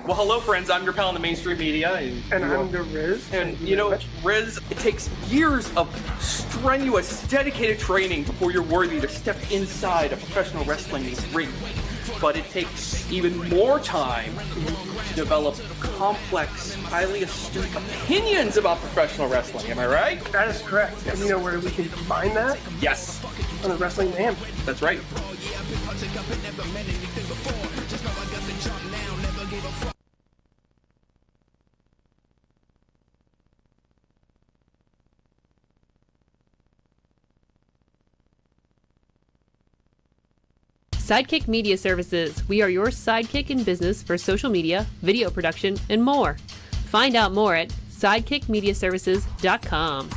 Well, hello, friends. I'm your pal in the mainstream media. And I'm the Riz. And, you know, Riz, it takes years of strenuous, dedicated training before you're worthy to step inside a professional wrestling ring. But it takes even more time to develop complex, highly astute opinions about professional wrestling. Am I right? That is correct. Yes. And you know where we can find that? Yes. On the Wrestling Man. That's right. Sidekick Media Services. We are your sidekick in business for social media, video production, and more. Find out more at sidekickmediaservices.com.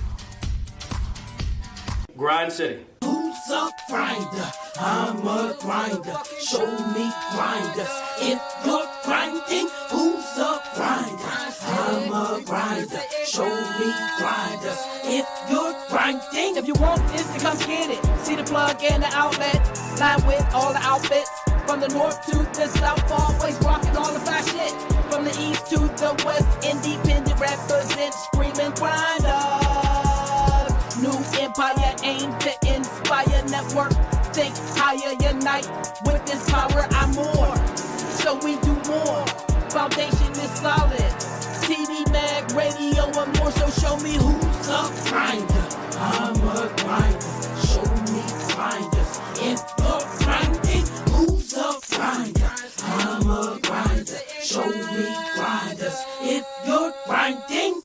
Grind City. Who's a grinder? I'm a grinder. Show me grinders. If you're grinding, who's a grinder? I'm a grinder. Show me grinders. If you're grinding, if you want this, then come get it. See the plug and the outlet. Line with all the outfits. From the north to the south, always rocking all the fast shit. From the east to the west, independent represent, screaming grinders. New empire aimed to inspire network. Think higher, unite with this power. I'm more, so we do more. Foundation is solid. TV, mag, radio, and more. So show me who's a grinder. I'm a grinder. Show me grinders. If you're grinding, who's a grinder? I'm a grinder. Show me grinders. If you're grinding.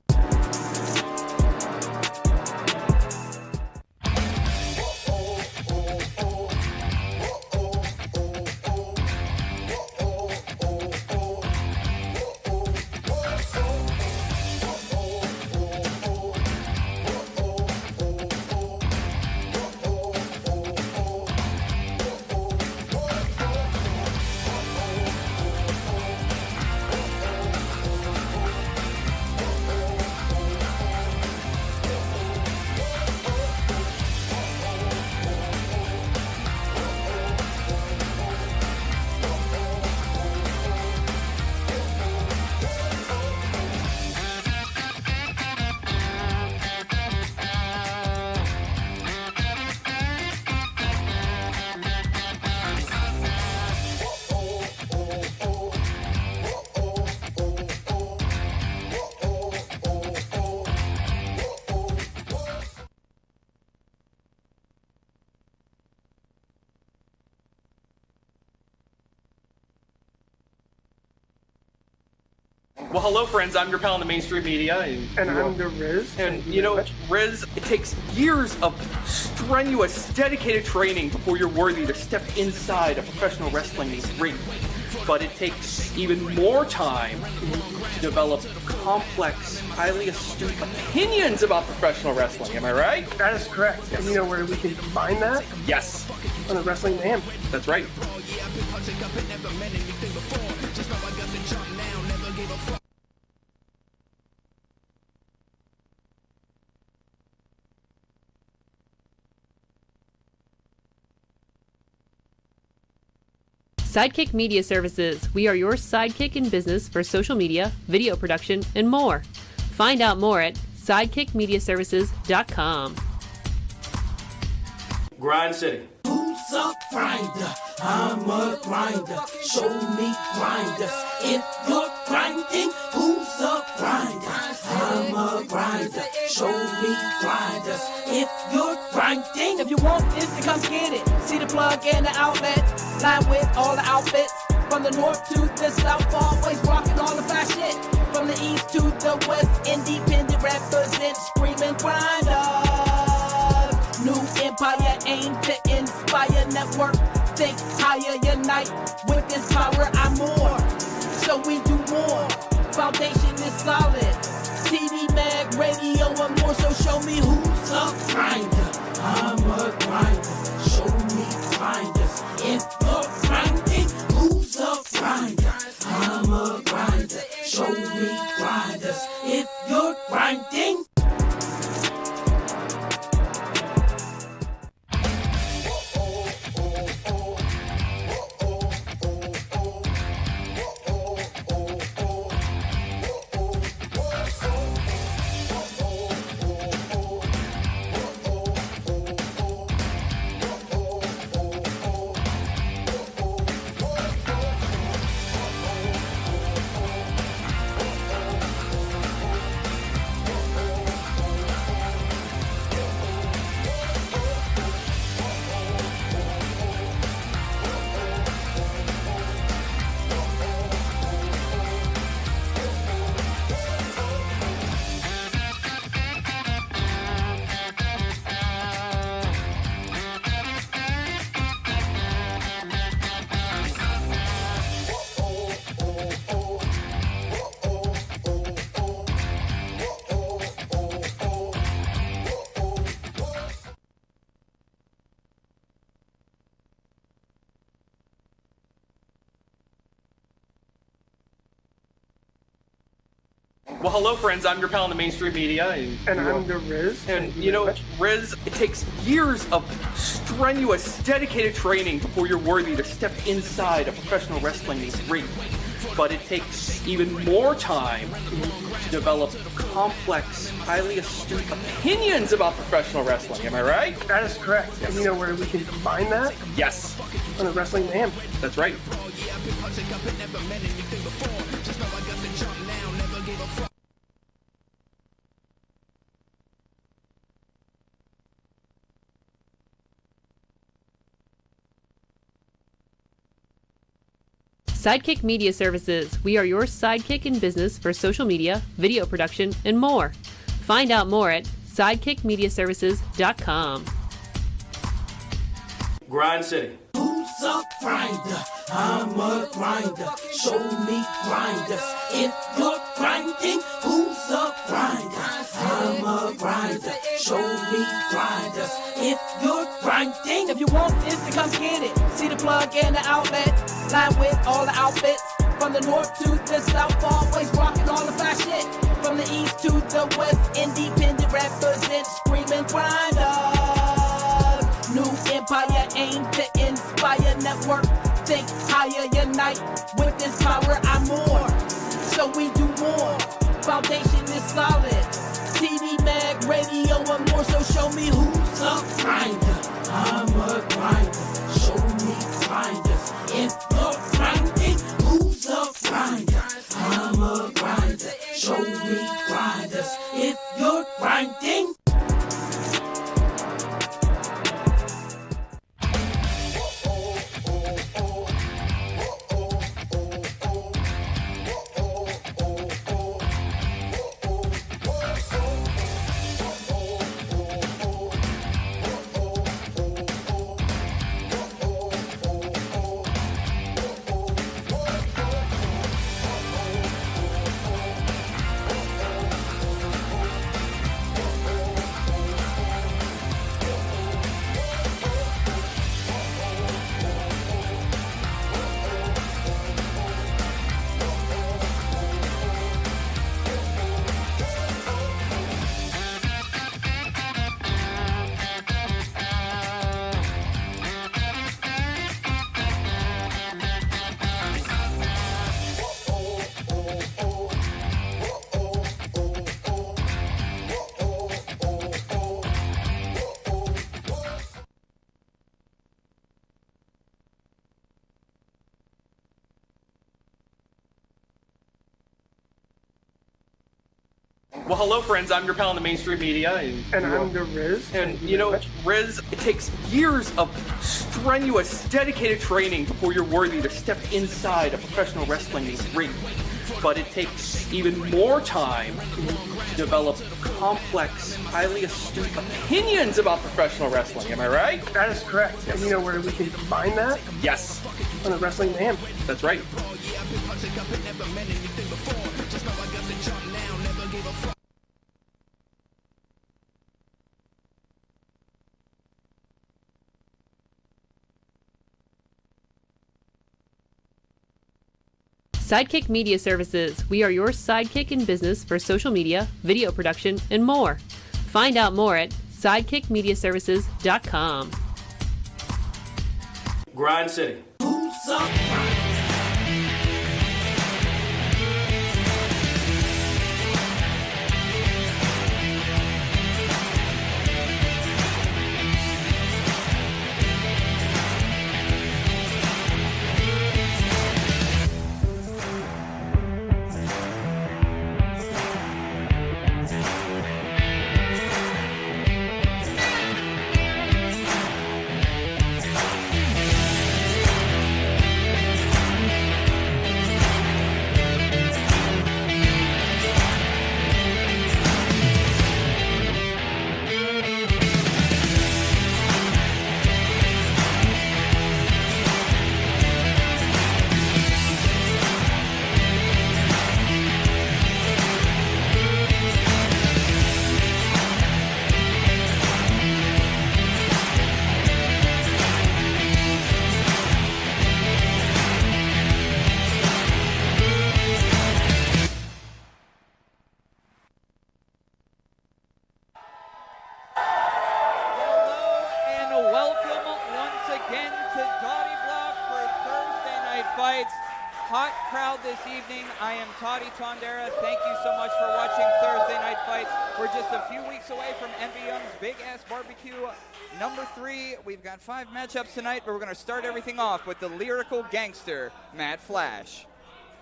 Well, hello, friends. I'm your pal in the mainstream media. And I'm the Riz. And, you know, Riz, it takes years of strenuous, dedicated training before you're worthy to step inside a professional wrestling ring. But it takes even more time to develop complex, highly astute opinions about professional wrestling. Am I right? That is correct. And you know where we can find that? Yes. On the Wrestling Man. That's right. Sidekick Media Services. We are your sidekick in business for social media, video production, and more. Find out more at sidekickmediaservices.com. Grind City. Who's a grinder? I'm a grinder. Show me grinders. If you're grinding, who's a grinder? I'm a grinder. Show me grinders. If you're grinding, if you want this, then come get it. See the plug and the outlet. Line with all the outfits. From the north to the south, always rocking all the fast shit. From the east to the west, independent represent, screaming grinders. New empire aimed to inspire network. Think higher, unite with this power. I'm more, so we do more. Foundation is solid. TV, mag, radio, and more. So show me who's a grinder. I'm a grinder. Show me grinders. If you're grinding, who's a grinder? I'm a grinder. Show me grinders. If you're grinding. Well, hello, friends. I'm your pal in the mainstream media. And I'm the Riz. And, you know, Riz, it takes years of strenuous, dedicated training before you're worthy to step inside a professional wrestling ring. But it takes even more time to develop complex, highly astute opinions about professional wrestling. Am I right? That is correct. And you know where we can combine that? Yes. On the Wrestling Mayhem. That's right. Sidekick Media Services. We are your sidekick in business for social media, video production, and more. Find out more at sidekickmediaservices.com. Grind City. Who's a grinder? I'm a grinder. Show me grinders. If you're grinding, who's a grinder? I'm a grinder. Show me grinders. If you're grinding. If you want this, then come get it. See the plug and the outlet. Line with all the outfits. From the north to the south, always rocking all the fly shit. From the east to the west, independent represent, screaming grinders. New empire aimed to inspire network. Think higher, unite. With this power, I'm more. So we do more. Foundation is solid. TV, mag, radio, and more. So show me who's a grinder. I'm a grinder. Show me grinders. If you're grinding, who's a grinder? I'm a grinder. Show me grinders. If you're grinding. Well, hello, friends. I'm your pal in the mainstream media. And I'm the Riz. And, you know, Riz, it takes years of strenuous, dedicated training before you're worthy to step inside a professional wrestling ring. But it takes even more time to develop complex, highly astute opinions about professional wrestling. Am I right? That is correct. And you know where we can combine that? Yes. On the Wrestling Mayhem. That's right. Sidekick Media Services. We are your sidekick in business for social media, video production, and more. Find out more at sidekickmediaservices.com. Grind City. Who's a grinder? Dottie Block for Thursday Night Fights. Hot crowd this evening. I am Toddy Tondera. Thank you so much for watching Thursday Night Fights. We're just a few weeks away from Envy Young's Big Ass Barbecue number 3. We've got 5 matchups tonight, but we're going to start everything off with the lyrical gangster, Matt Flash.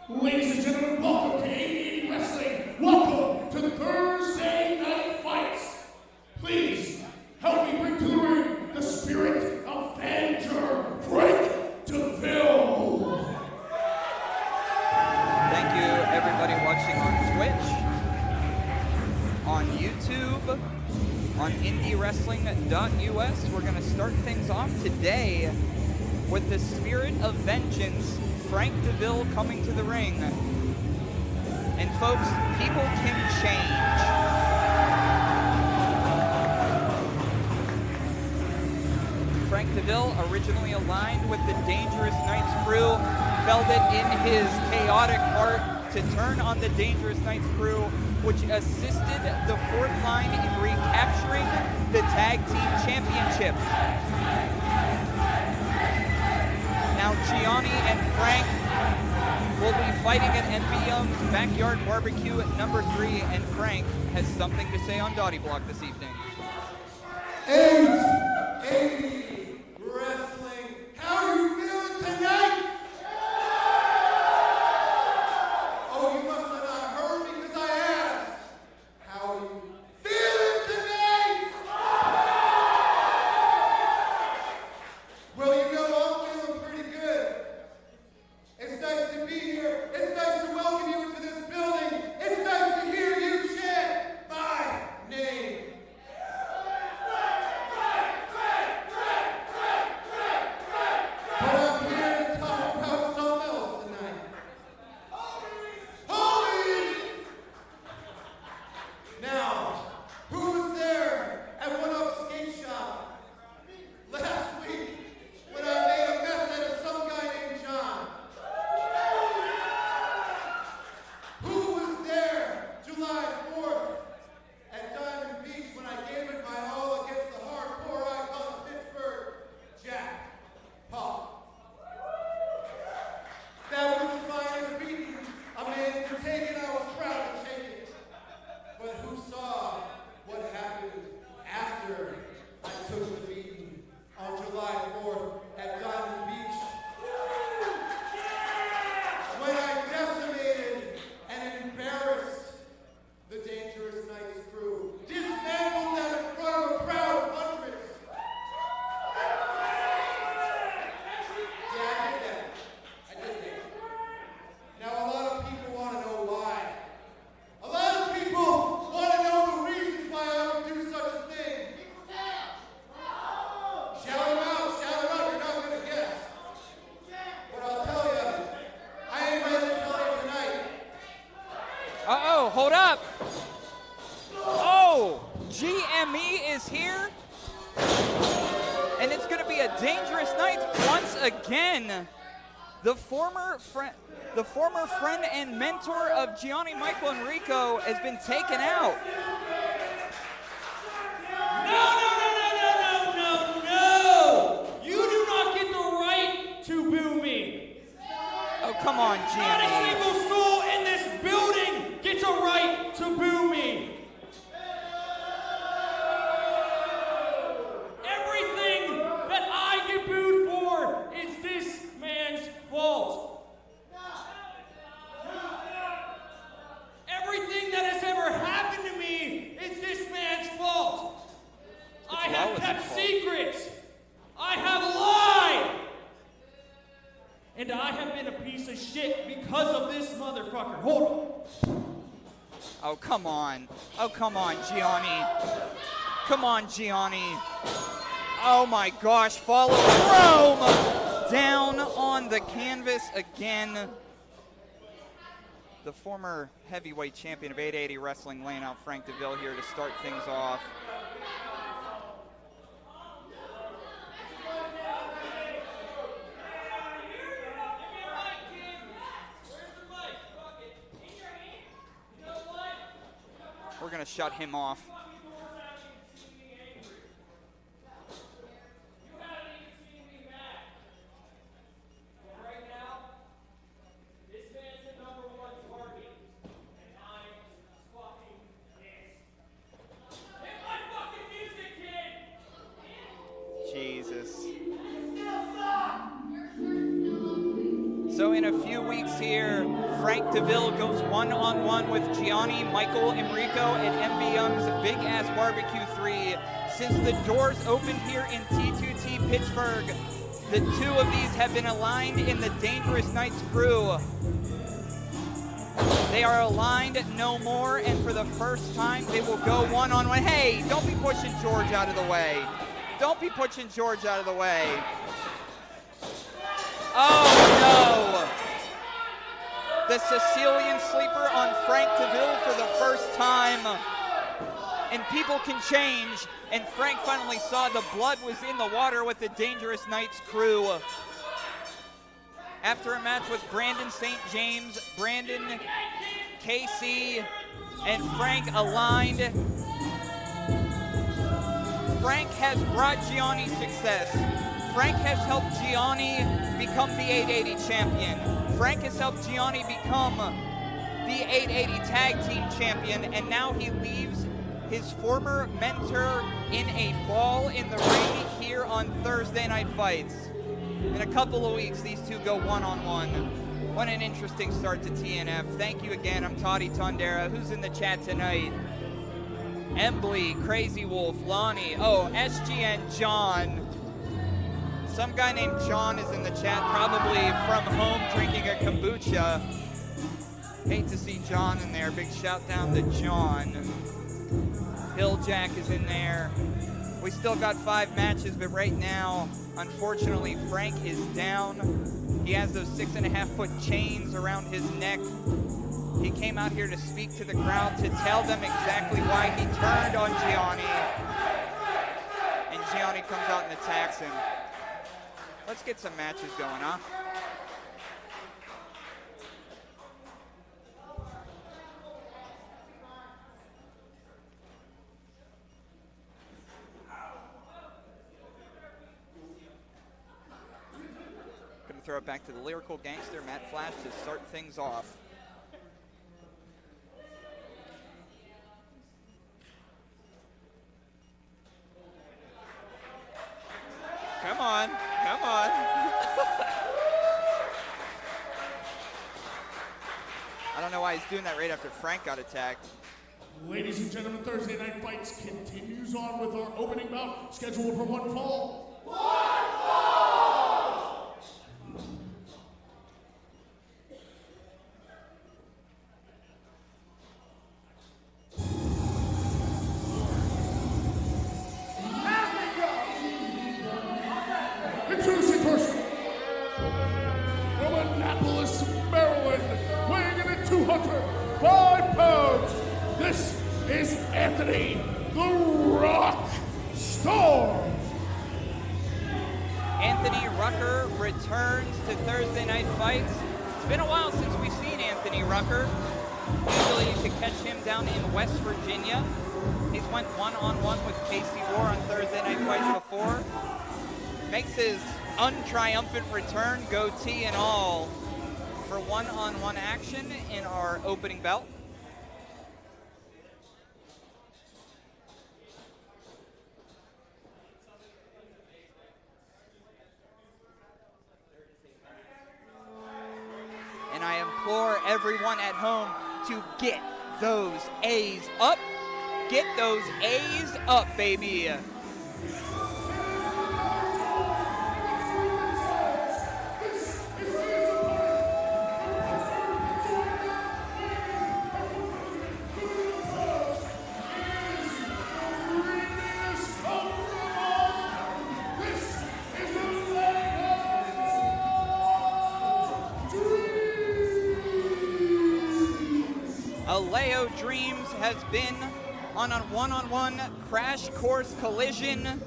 Ladies and gentlemen, welcome to Indie Wrestling. Welcome to Thursday Night Fights. Please help me bring to the ring the spirit of Vander Frank DeVille. Thank you, everybody watching on Twitch, on YouTube, on IndyWrestling.us. We're going to start things off today with the spirit of vengeance, Frank DeVille coming to the ring. And folks, people can change. Frank DeVille, originally aligned with the Dangerous Knights crew, felt it in his chaotic heart to turn on the Dangerous Knights crew, which assisted the 4th line in recapturing the tag team championships. Now Gianni and Frank will be fighting at Envy Young's Backyard Barbecue at number 3, and Frank has something to say on Dottie Block this evening. 880 Wrestling. How are you feeling tonight? Oh, you must have not heard because I asked. How are you feeling tonight? Well, you know, I'm feeling pretty good. It's nice to be here. It's nice to welcome you into this building. It's nice to hear you chant my name. But I'm here to talk about something else tonight. Homies! Now, who was there at One Up Skate Shop last week when I made a mess out of some guy named John? Who was there July 4th at Diamond Beach when I gave it my all against the hardcore icon of Pittsburgh, Jack Haught? That was the finest beating a man could take, and I was proud to take it. But who saw what happened after I took the beating on July 4th at Diamond Beach? When I decimated and embarrassed the Dangerous Knights crew, dismantled them in front of a crowd of hundreds. Yeah, I did that. I did that. Now, a lot of people want to know why. A lot of people want to know the reasons why I would do such a thing. Shout them out, you're not going to guess. But I'll tell you, I ain't ready to tell you tonight. Uh-oh, hold up. Oh, GME is here. And it's going to be a Dangerous Night once again. The former friend and mentor of Gianni, Michael, and Rico has been taken out. No! You do not get the right to boo me. Oh, come on, Not a Gianni. single soul in this building gets a right to boo me. Everything that I get booed for is this man's fault. Everything that has ever happened to me is this man's fault. I have kept secrets. I have lied. And I have been a piece of shit because of this motherfucker. Hold on. Oh, come on. Oh, come on, Gianni. Come on, Gianni. Oh, my gosh. Follow Rome down on the canvas again. The former heavyweight champion of 880 Wrestling laying out Frank DeVille here to start things off. We're going to shut him off. So in a few weeks here, Frank DeVille goes one-on-one with Gianni, Michael, Enrico, and MB Young's Big Ass Barbecue 3. Since the doors opened here in T2T Pittsburgh, the two of these have been aligned in the Dangerous Knights crew. They are aligned no more, and for the first time, they will go one-on-one. Hey, don't be pushing George out of the way. Don't be pushing George out of the way. Oh, no. The Sicilian sleeper on Frank DeVille for the first time. And people can change, and Frank finally saw the blood was in the water with the Dangerous Knights crew. After a match with Brandon St. James, Brandon, Casey, and Frank aligned. Frank has brought Gianni success. Frank has helped Gianni become the 880 champion. Frank has helped Gianni become the 880 tag team champion, and now he leaves his former mentor in a ball in the ring here on Thursday Night Fights. In a couple of weeks, these two go one-on-one. What an interesting start to TNF. Thank you again. I'm Toddy Tondera. Who's in the chat tonight? Embly, Crazy Wolf, Lonnie. Oh, SGN John. Some guy named John is in the chat, probably from home drinking a kombucha. Hate to see John in there. Big shout down to John. Hilljack is in there. We still got 5 matches, but right now, unfortunately, Frank is down. He has those 6.5-foot chains around his neck. He came out here to speak to the crowd to tell them exactly why he turned on Gianni. And Gianni comes out and attacks him. Let's get some matches going, huh? Throw it back to the lyrical gangster, Matt Flash, to start things off. Come on, come on. I don't know why he's doing that right after Frank got attacked. Ladies and gentlemen, Thursday Night Fights continues on with our opening bout, scheduled for one fall. One fall! Introducing first, from Annapolis, Maryland, weighing in at 205 pounds, this is Anthony the Rock Storm. Anthony Rucker returns to Thursday Night Fights. It's been a while since we've seen Anthony Rucker. Usually you could catch him down in West Virginia. He's went one-on-one with Casey War on Thursday Night Fights before. Makes his untriumphant return, goatee and all, for one-on-one action in our opening belt. And I implore everyone at home to get those A's up. Get those A's up, baby. Alao Dreams has been on a one-on-one crash course collision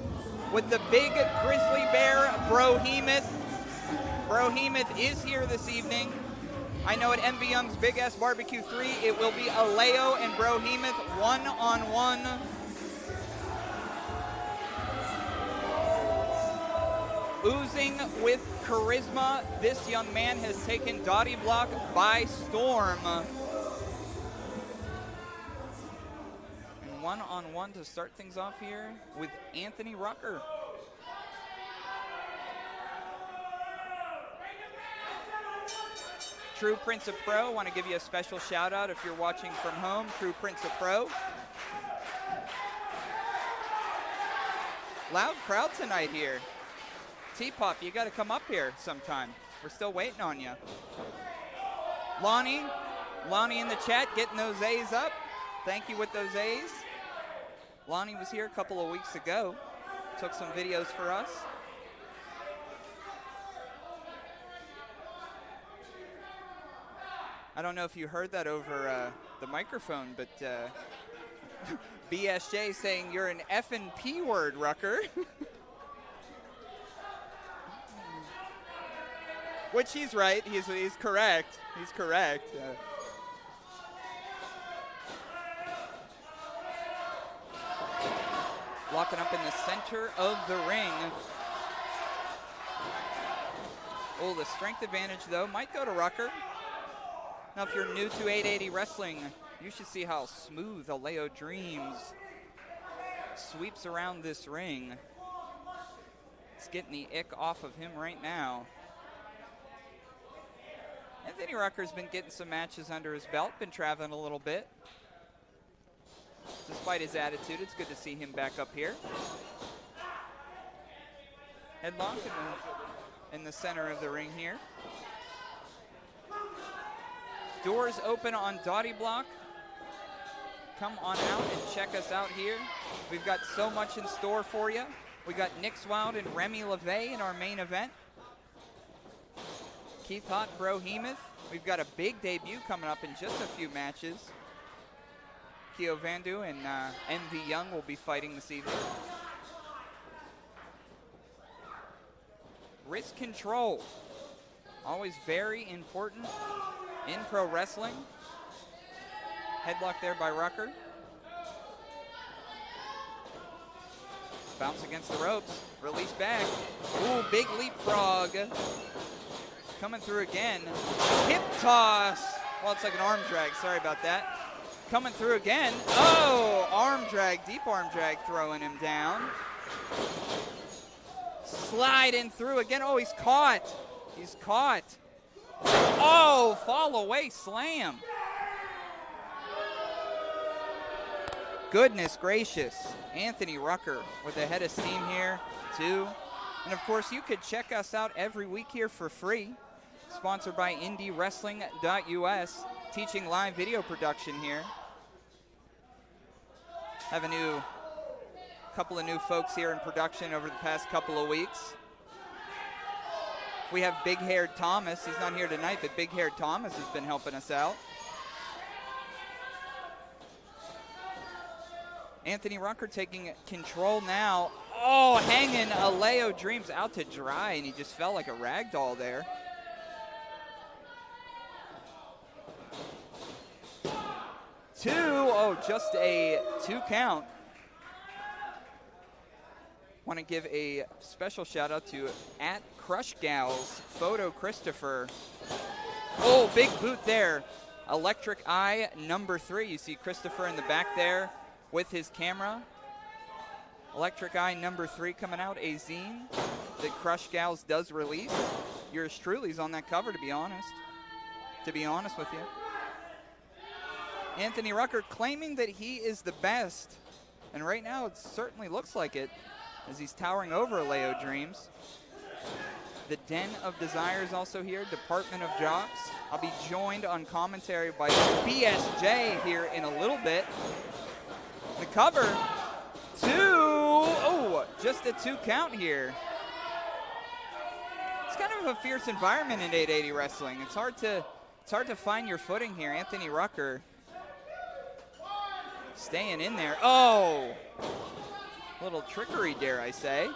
with the big grizzly bear, Brohemoth. Brohemoth is here this evening. I know at MV Young's Big Ass Barbecue 3, it will be Alao and Brohemoth one-on-one. Oozing with charisma, this young man has taken Dottie Block by storm. One-on-one to start things off here with Anthony Rucker. True Prince of Pro, want to give you a special shout out if you're watching from home. True Prince of Pro. Loud crowd tonight here. T-Pop, you got to come up here sometime. We're still waiting on you. Lonnie in the chat getting those A's up. Thank you with those A's. Lonnie was here a couple of weeks ago. Took some videos for us. I don't know if you heard that over the microphone, but BSJ saying you're an effing P word, Rucker. Which he's right. He's correct. He's correct. Locking up in the center of the ring. Oh, the strength advantage, though, might go to Rucker. Now, if you're new to 880 Wrestling, you should see how smooth Alao Dreams sweeps around this ring. It's getting the ick off of him right now. Anthony Rucker's been getting some matches under his belt, been traveling a little bit. Despite his attitude, it's good to see him back up here. Headlock in the center of the ring here. Doors open on Dottie Block. Come on out and check us out here. We've got so much in store for you. We got Nick's Wilde and Remy LaVey in our main event. Keith Haught, Brohemoth. We've got a big debut coming up in just a few matches. Kio Vandu and MV Young will be fighting this evening. Wrist control. Always very important in pro wrestling. Headlock there by Rucker. Bounce against the ropes. Release back. Ooh, big leapfrog. Coming through again. Hip toss. Well, it's like an arm drag. Sorry about that. Coming through again. Oh, arm drag, deep arm drag, throwing him down. Sliding through again. Oh, he's caught. He's caught. Oh, fall away slam. Goodness gracious. Anthony Rucker with a head of steam here, too. And, of course, you could check us out every week here for free. Sponsored by IndyWrestling.us, teaching live video production here. Have a couple of new folks here in production over the past couple of weeks. We have Big Haired Thomas. He's not here tonight, but Big Haired Thomas has been helping us out. Anthony Rucker taking control now. Oh, hanging Alao Dreams out to dry, and he just fell like a rag doll there. Two. Oh, just a 2 count. Want to give a special shout out to @CrushGals, Photo Christopher. Oh, big boot there. Electric Eye #3. You see Christopher in the back there with his camera. Electric Eye #3 coming out, a zine that Crush Gals does release. Yours truly's on that cover, to be honest with you. Anthony Rucker claiming that he is the best, and right now it certainly looks like it as he's towering over Alao Dreams. The Den of Desire is also here, Department of Jocks. I'll be joined on commentary by BSJ here in a little bit. The cover, 2. Oh, just a 2 count here. It's kind of a fierce environment in 880 Wrestling. It's hard to find your footing here. Anthony Rucker staying in there. Oh, little trickery, dare I say.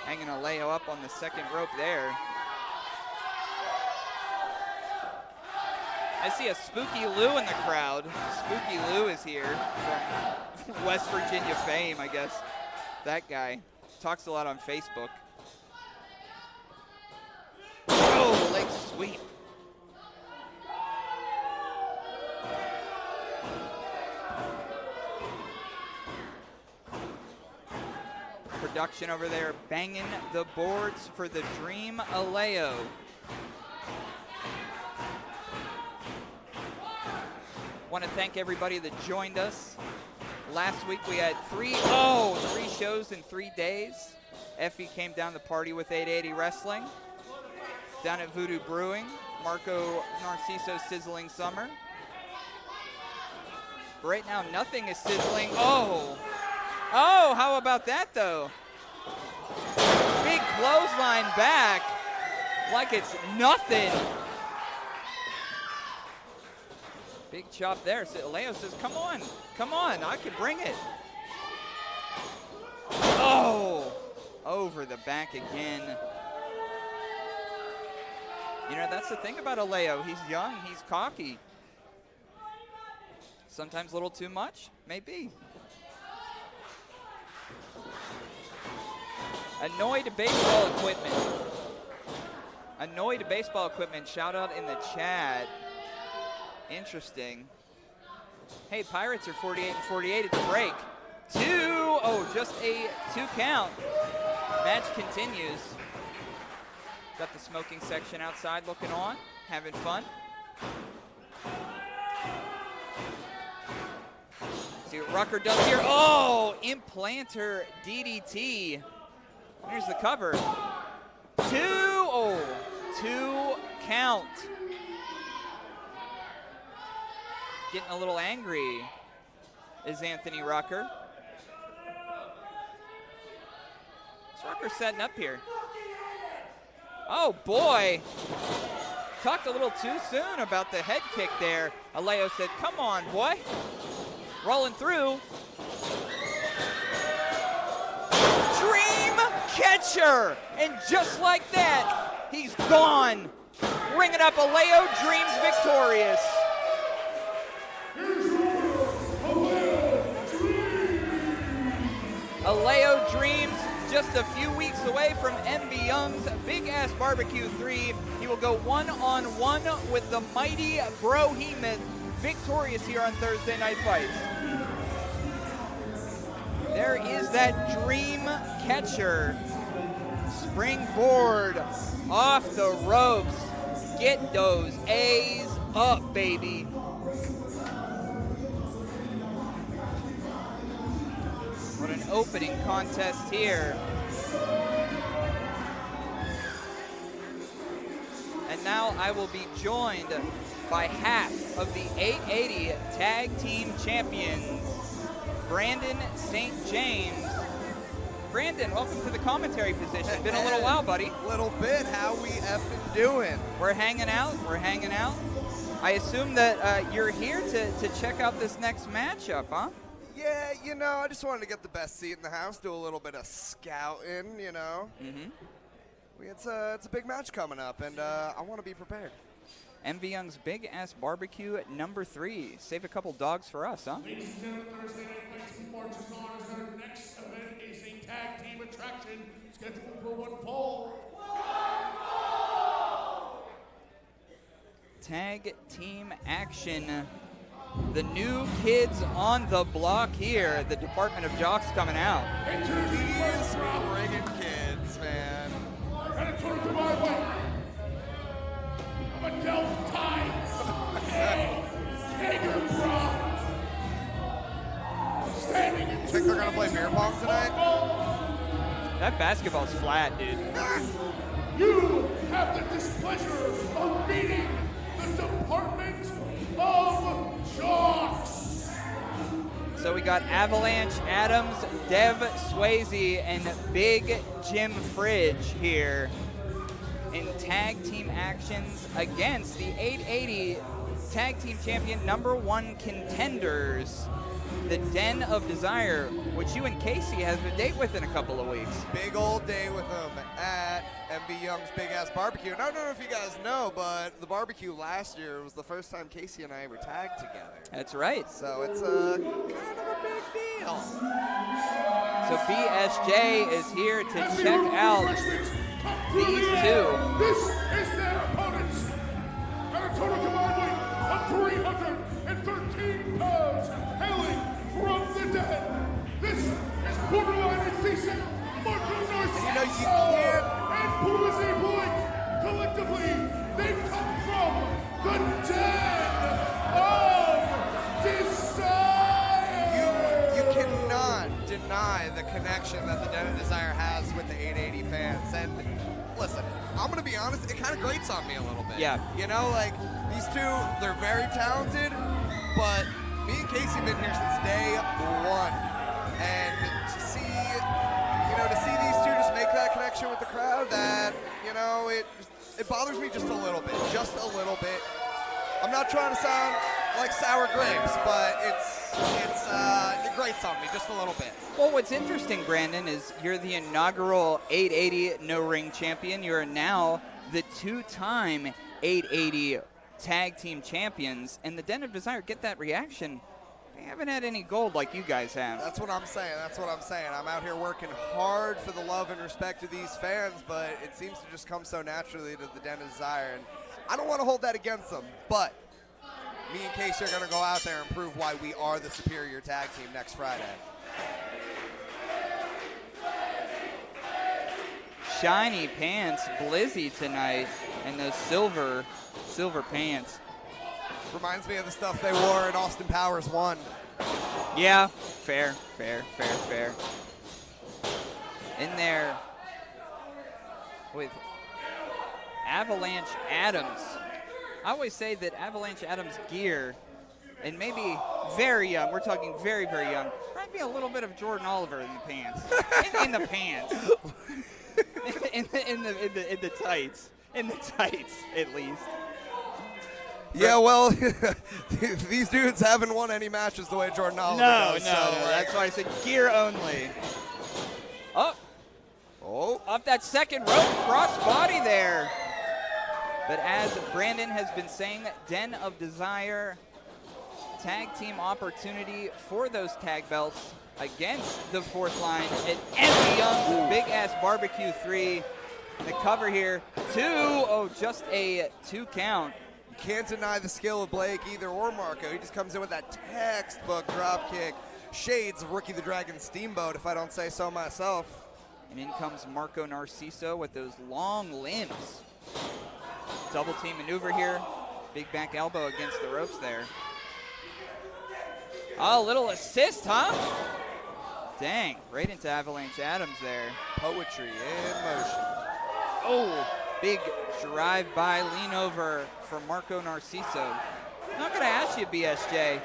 Hanging Alao up on the second rope there. I see a Spooky Lou in the crowd. Spooky Lou is here from West Virginia fame, I guess. That guy talks a lot on Facebook. Oh, leg sweep. production over there banging the boards for the Dream Alao. Want to thank everybody that joined us. Last week we had three shows in 3 days. Effie came down to party with 880 Wrestling. Down at Voodoo Brewing, Marco Narciso Sizzling Summer. Right now nothing is sizzling. Oh, how about that though? Big clothesline back like it's nothing. Big chop there. So Alao says, come on, I could bring it. Oh, over the back again. You know, that's the thing about Alao. He's young, he's cocky. Sometimes a little too much, maybe. Annoyed baseball equipment. Annoyed baseball equipment, shout out in the chat. Interesting. Hey, Pirates are 48-48 at the break. Just a 2 count. Match continues. Got the smoking section outside looking on, having fun. See what Rucker does here. Oh, implanter DDT. Here's the cover. 2 count. Getting a little angry is Anthony Rucker. What's Rucker setting up here? Oh boy, talked a little too soon about the head kick there. Alao said, come on, boy. Rolling through. Dream catcher, and just like that, he's gone. Ringing up Alao Dreams victorious. Alao Dreams just a few weeks away from MB Young's Big Ass Barbecue 3. He will go one-on-one with the mighty Brohemoth, victorious here on Thursday Night Fights. There is that dream catcher. Springboard off the ropes. Get those A's up, baby. What an opening contest here. And now I will be joined by half of the 880 Tag Team Champions, Brandon St. James. Brandon, welcome to the commentary position. Been a little while, buddy. Little bit. How we effing doing? We're hanging out. I assume that you're here to check out this next matchup, huh? Yeah, you know, I just wanted to get the best seat in the house, do a little bit of scouting, you know. Mm-hmm. It's a big match coming up, and I want to be prepared. MV Young's Big Ass Barbecue #3. Save a couple dogs for us, huh? Ladies and gentlemen, Thursday Night Fights marches on as our next event is a tag team attraction scheduled for one fall. Tag team action. The new kids on the block here. The Department of Jocks coming out. These friggin' kids, man. And a total to my way. I'm a Del Tiger Bra. Standing in Think they're gonna play beer pong tonight? That basketball's flat, dude. You have the displeasure of meeting the Department of Jocks. So we got Avalanche Adams, Dev Swayze, and Big Jim Fridge here in tag team actions against the 880 Tag Team Champion #1 contenders, the Den of Desire, which you and Casey have a date with in a couple of weeks. Big old day with them at MB Young's Big Ass Barbecue. And I don't know if you guys know, but the barbecue last year was the first time Casey and I were tagged together. That's right. So it's kind of a big deal. So BSJ is here to check out these two. This is their opponents. At a total combined weight of 313 pounds, hailing from the dead. This is borderline indecent Mark And you know, you can't. And Pussy Boy, collectively, they've come from the Den of Desire. You cannot deny the connection that the Den of Desire has with the 880 fans. And listen, I'm going to be honest, it kind of grates on me a little bit. Yeah. You know, like, these two, they're very talented, but me and Casey have been here since day one. And to see, you know, to see these two just make that connection with the crowd, that, you know, it bothers me just a little bit. I'm not trying to sound like sour grapes, but it grates on me just a little bit. Well, what's interesting, Brandon, is you're the inaugural 880 no-ring champion. You're now the two-time 880 tag team champions, and the Den of Desire get that reaction. They haven't had any gold like you guys have. That's what I'm saying. I'm out here working hard for the love and respect of these fans, but it seems to just come so naturally to the Den of Desire, and I don't want to hold that against them, but me and Casey are going to go out there and prove why we are the superior tag team next Friday. Shiny pants, Blizzy tonight, and those silver pants. Reminds me of the stuff they wore in Austin Powers 1. Yeah, fair. In there with Avalanche Adams. I always say that Avalanche Adams gear, and maybe very young, we're talking very, very young, might be a little bit of Jordan Oliver in the pants. in the pants. in the tights. In the tights, at least. Yeah, well, these dudes haven't won any matches the way Jordan Oliver does. No. That's why I said gear only. Oh, off that second rope, cross body there. But as Brandon has been saying, Den of Desire, tag team opportunity for those tag belts against the fourth line. And Envy Young's big-ass barbecue 3. The cover here, 2. Oh, just a 2 count. You can't deny the skill of Blake either or Marco. He just comes in with that textbook drop kick. Shades of Rookie the Dragon Steamboat, if I don't say so myself. And in comes Marco Narciso with those long limbs. Double team maneuver here. Big back elbow against the ropes there. Oh, little assist, huh? Dang, right into Avalanche Adams there. Poetry in motion. Oh, big drive-by lean over for Marco Narciso. I'm not going to ask you, BSJ.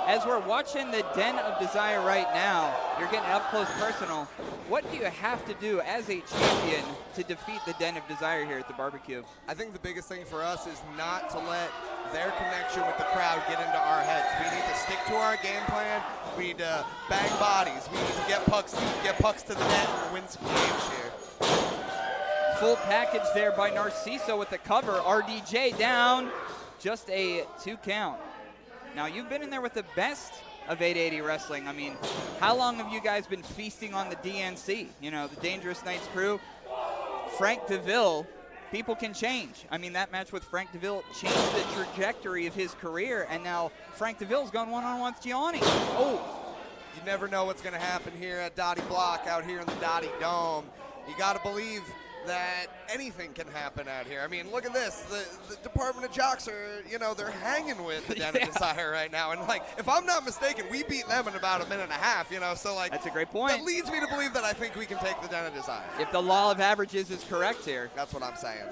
As we're watching the Den of Desire right now, you're getting up close personal. What do you have to do as a champion to defeat the Den of Desire here at the barbecue? I think the biggest thing for us is not to let their connection with the crowd get into our heads. We need to stick to our game plan. We need to bang bodies. We need to get pucks to the net and win some games here. Full package there by Narciso with the cover. RDJ down. Just a 2 count. Now, you've been in there with the best of 880 wrestling. I mean, how long have you guys been feasting on the DNC? You know, the Dangerous Knights crew. Frank DeVille, people can change. I mean, that match with Frank DeVille changed the trajectory of his career, and now Frank DeVille's gone one-on-one with Gianni. Oh. You never know what's going to happen here at Dottie Block, out here in the Dottie Dome. You got to believe that anything can happen out here. I mean, look at this. The Department of Jocks are, you know, they're hanging with the Den of Desire right now. And, like, if I'm not mistaken, we beat them in about a minute and a half, you know. So, like, that's a great point. That leads me to believe that I think we can take the Den of Desire. If the law of averages is correct here. That's what I'm saying.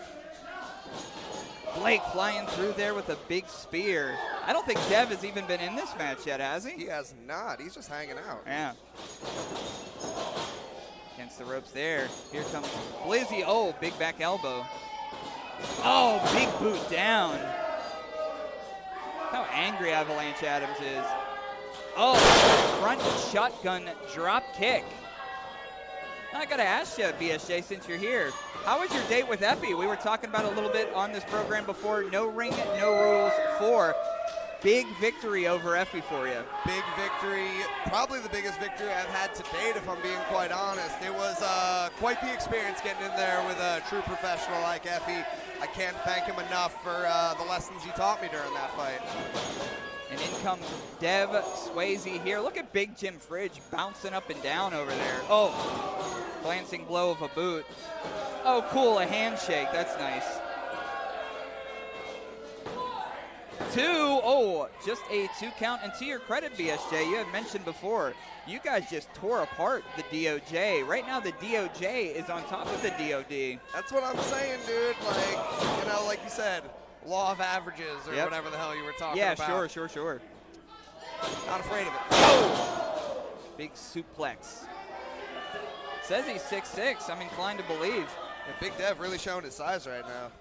Blake flying through there with a big spear. I don't think Dev has even been in this match yet, has he? He has not. He's just hanging out. Yeah. Against the ropes there. Here comes Blizzy. Oh, big back elbow. Oh, big boot down. How angry Avalanche Adams is. Oh, front shotgun drop kick. I got to ask you, BSJ, since you're here, how was your date with Effie? We were talking about it a little bit on this program before. No ring, no rules 4. Big victory over Effie for you. Big victory, probably the biggest victory I've had to date, if I'm being quite honest. It was quite the experience getting in there with a true professional like Effie. I can't thank him enough for the lessons he taught me during that fight. And in comes Dev Swayze here. Look at Big Jim Fridge bouncing up and down over there. Oh, Glancing blow of a boot. Oh, cool, a handshake. That's nice. 2. Oh, just a 2 count. And to your credit, BSJ, you had mentioned before, you guys just tore apart the DOJ. Right now, the DOJ is on top of the DOD. That's what I'm saying, dude. Like, you know, like you said, law of averages or whatever the hell you were talking about. Yeah, sure. Not afraid of it. Oh! Big suplex. Says he's 6'6". I'm inclined to believe. Yeah, Big Dev really showing his size right now.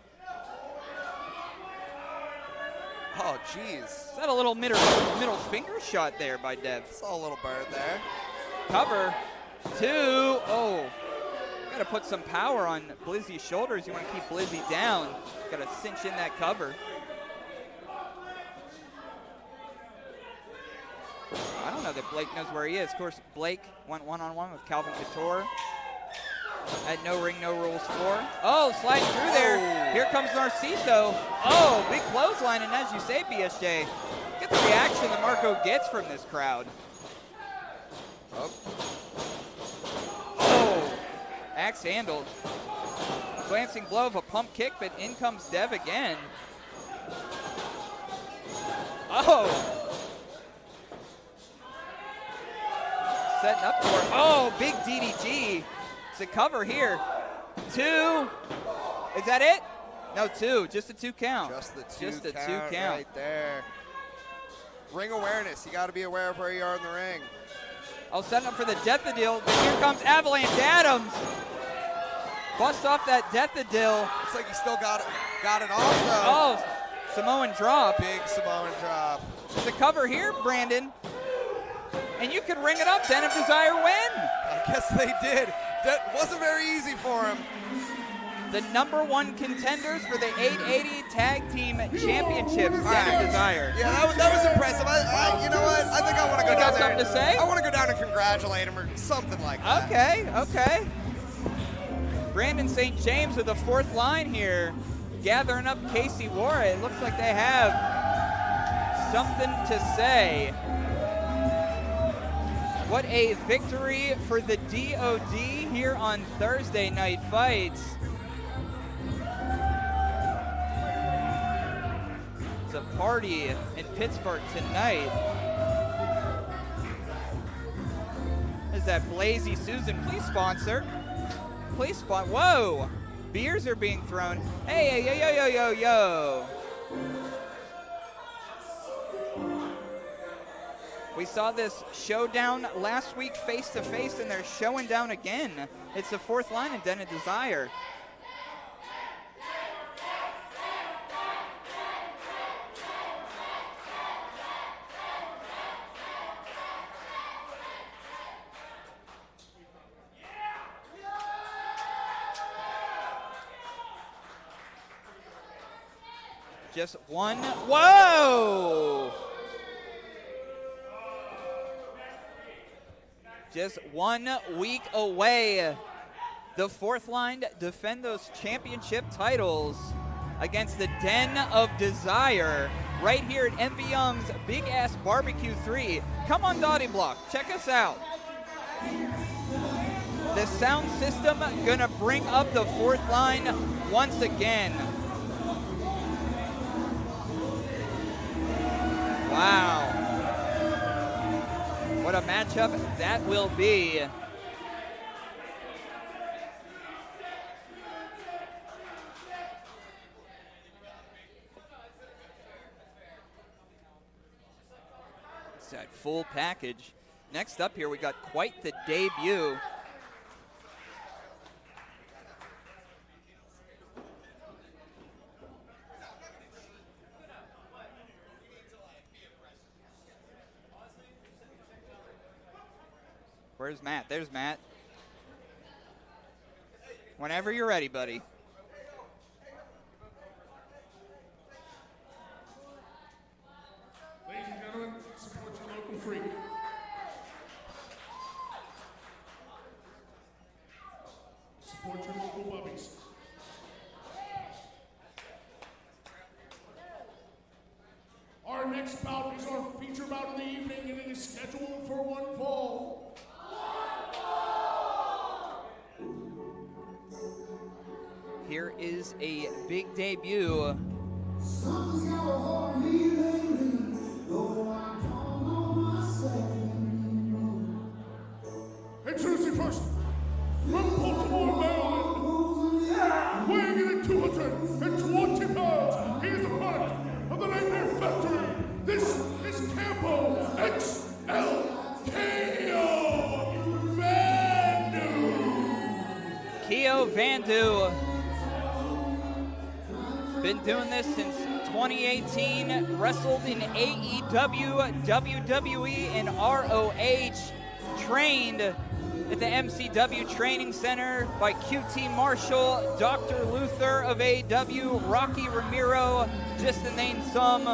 Oh, jeez. Is that a little middle finger shot there by Dev? Saw a little bird there. Cover. 2. Oh. Got to put some power on Blizzy's shoulders. You want to keep Blizzy down. Got to cinch in that cover. I don't know that Blake knows where he is. Of course, Blake went one-on-one with Calvin Couture at No Ring, No Rules 4. Oh, sliding through there. Here comes Narciso. Oh, big clothesline, and as you say, BSJ, get the reaction that Marco gets from this crowd. Oh, axe handled. Glancing blow of a pump kick, but in comes Dev again. Oh. Setting up for it. Oh, big DDT. It's a cover here. 2. Is that it? No, 2. Just a 2 count. Just the 2 count right there. Ring awareness. You got to be aware of where you are in the ring. Oh, setting up for the Death-a-Deal. But here comes Avalanche Adams. Bust off that Death-a-Deal. Looks like he still got it off, though. Oh, Samoan drop. Big Samoan drop. There's a cover here, Brandon. And you could ring it up then if Desire win. I guess they did. That wasn't very easy for him. The #1 contenders for the 880 Tag Team Championships, Dan Desire. Yeah, that was impressive. You know what? I think I want to go down there. Something to say? I want to go down and congratulate him or something like that. Okay. Brandon St. James with the 4th line here, gathering up Casey Wara. It looks like they have something to say. What a victory for the DOD here on Thursday Night Fights. It's a party in Pittsburgh tonight. Is that Blazy Susan? Please sponsor. Please spot. Whoa! Beers are being thrown. Hey, yo. We saw this showdown last week face-to-face, and they're showing down again. It's the 4th line and Den of Desire. Just one. Whoa! Just 1 week away. The 4th line defend those championship titles against the Den of Desire right here at MV Young's Big Ass Barbecue 3. Come on, Dottie Block. Check us out. The sound system gonna bring up the 4th line once again. Wow. What a matchup that will be. It's that full package. Next up here, we got quite the debut. Where's Matt? There's Matt. Whenever you're ready, buddy. Ladies and gentlemen, support your local freak. Support your local bubbies. Our next bout is our feature bout of the evening, and it is scheduled for one fall. here is a big debut. Introducing first, from Baltimore, Maryland, weighing in at 220 pounds, he is a product of the Nightmare Factory. This is Cambo XL Kio Vandu. Kio Vandu. Been doing this since 2018. Wrestled in AEW, WWE, and ROH. Trained at the MCW Training Center by QT Marshall, Dr. Luther of AEW, Rocky Ramiro, just to name some.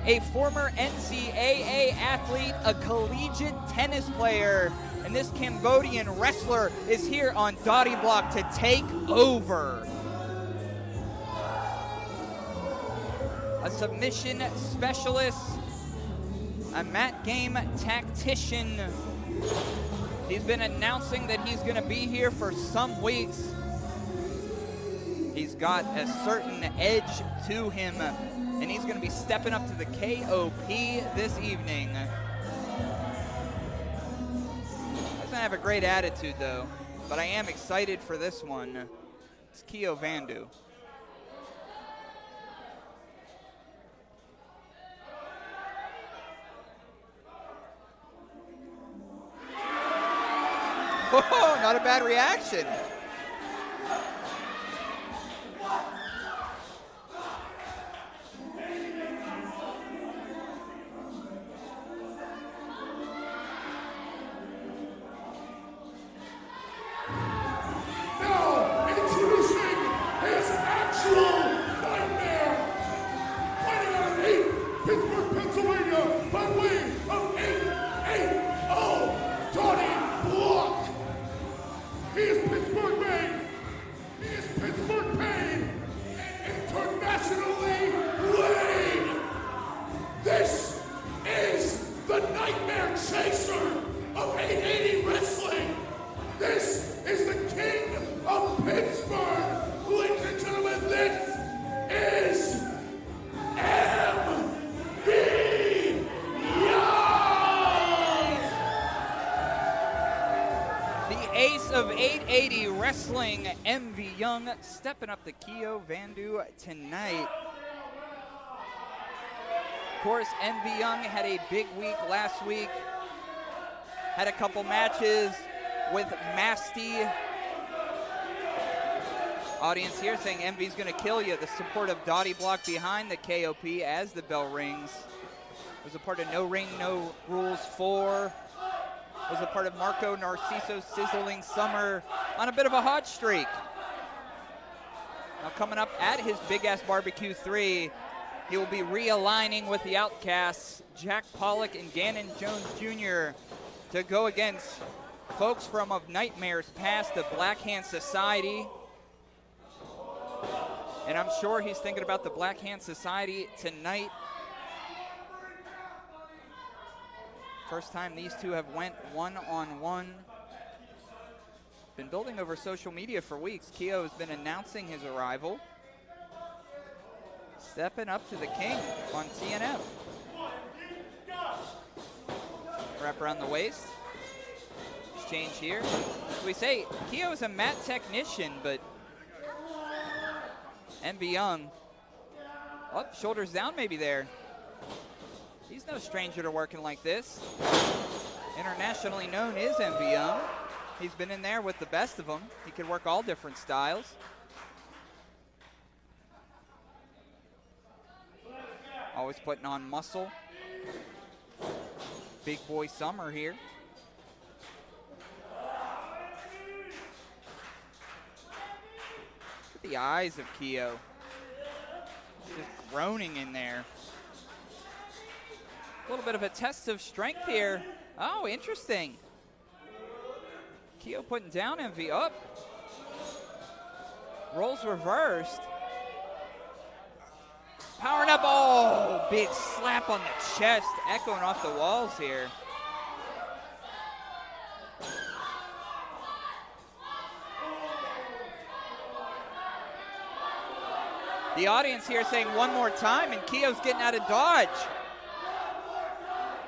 A former NCAA athlete, a collegiate tennis player, and this Cambodian wrestler is here on Dottie Block to take over. A submission specialist, a mat game tactician. He's been announcing that he's going to be here for some weeks. He's got a certain edge to him, and he's going to be stepping up to the KOP this evening. Doesn't have a great attitude, though, but I am excited for this one. It's Kio Vandu. Oh, not a bad reaction. Now, introducing his actual nightmare. Fighting out of 8, Pittsburgh, Pennsylvania, by way of 880 Dottie Block. He is Pittsburgh made. He is Pittsburgh paid and internationally laid. This is the Nightmare Chaser of 880 Wrestling. This is the King of Pittsburgh. Ladies and gentlemen, this is MV Young. The ace of 880 Wrestling, MV Young, stepping up to Kio Vandu tonight. Of course, MV Young had a big week last week. Had a couple matches with Masty. Audience here saying MV's gonna kill you. The support of Dottie Block behind the KOP as the bell rings. Was a part of No Ring, No Rules 4. Was a part of Marco Narciso's Sizzling Summer on a bit of a hot streak. Now coming up at his Big Ass Barbecue 3, he will be realigning with the Outcasts, Jack Pollock and Gannon Jones Jr. to go against folks from Of Nightmares Past, the Black Hand Society. And I'm sure he's thinking about the Black Hand Society tonight. First time these two have went one-on-one. Been building over social media for weeks. Kio has been announcing his arrival. Stepping up to the king on TNF. Wrap around the waist. Exchange here. We say Kio is a mat technician, but MV Young, oh, shoulders down maybe there. He's no stranger to working like this. Internationally known is MV Young. He's been in there with the best of them. He can work all different styles. Always putting on muscle. Big boy summer here. Look at the eyes of Kio. Just groaning in there. A little bit of a test of strength here. Oh, interesting. Kio putting down MV up. Rolls reversed. Powering up. Oh, big slap on the chest, echoing off the walls here. The audience here saying one more time, and Kio's getting out of dodge.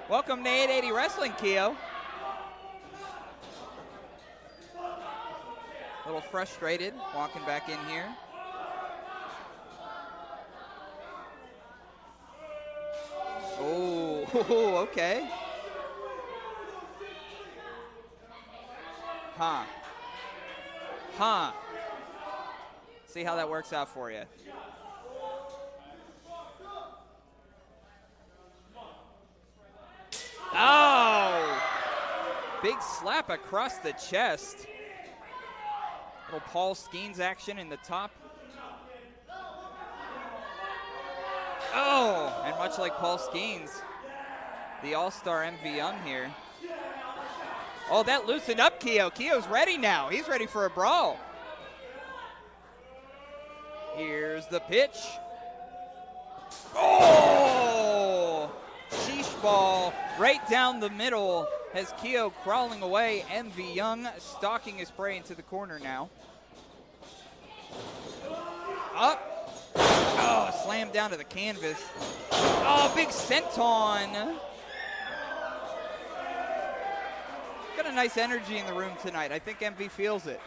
Welcome to 880 Wrestling, Kio. A little frustrated walking back in here. Oh, okay. Huh. See how that works out for you. Oh! Big slap across the chest. Little Paul Skeens action in the top. Oh! And much like Paul Skeens, the all-star MV Young here. Oh, that loosened up Kio. Kio's ready now. He's ready for a brawl. Here's the pitch. Oh! Sheesh ball right down the middle has Kio crawling away. MV Young stalking his prey into the corner now. Up. Oh, slammed down to the canvas. Oh, big senton. Got a nice energy in the room tonight. I think MV feels it.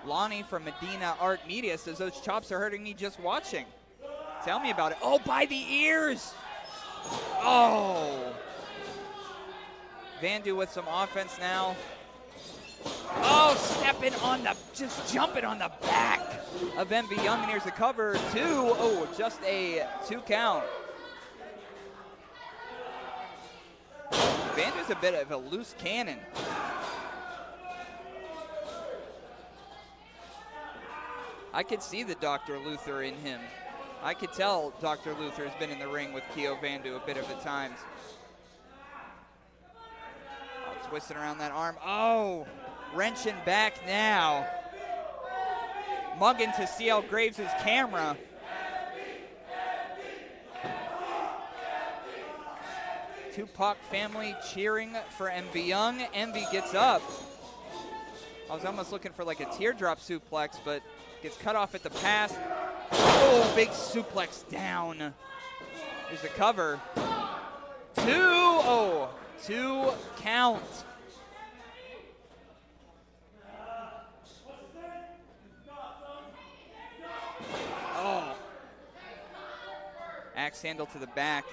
Lonnie from Medina Art Media says those chops are hurting me just watching. Tell me about it. Oh, by the ears. Oh. Vandu with some offense now. Oh, stepping on the, just jumping on the back of MV Young, and here's the cover. 2. Oh, just a 2 count. Vandu's a bit of a loose cannon. I could see the Dr. Luther in him. I could tell Dr. Luther has been in the ring with Kio Vandu a bit of the times. Oh, twisting around that arm. Oh, wrenching back now. Mugging to CL Graves' camera. Tupac family cheering for MV Young. MV gets up. I was almost looking for like a teardrop suplex, but gets cut off at the pass. Oh, big suplex down. Here's the cover. 2. Oh, 2 count. Oh. Axe handle to the back.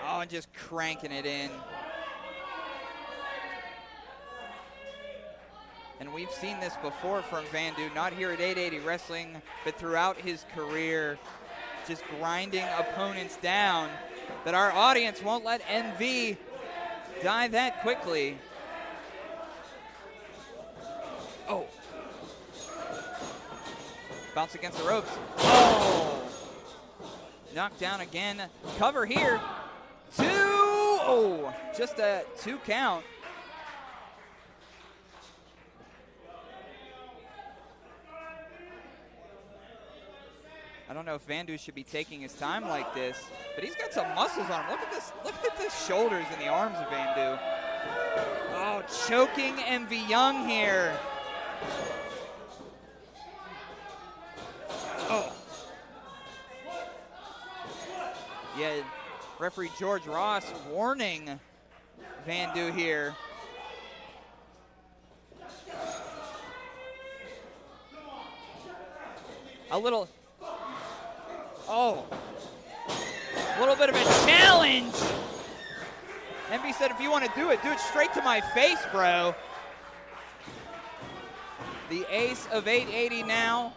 Oh, and just cranking it in. And we've seen this before from Vandu, not here at 880 Wrestling, but throughout his career, just grinding opponents down. But our audience won't let MV die that quickly. Oh. Bounce against the ropes. Oh. Knocked down again. Cover here. 2. Oh, just a 2 count. I don't know if Vandu should be taking his time like this, but he's got some muscles on him. Look at this. Look at the shoulders and the arms of Vandu. Oh, choking MV Young here. Oh. Yeah, referee George Ross warning Vandu here. A little bit of a challenge. MV said, if you want to do it straight to my face, bro. The ace of 880 now.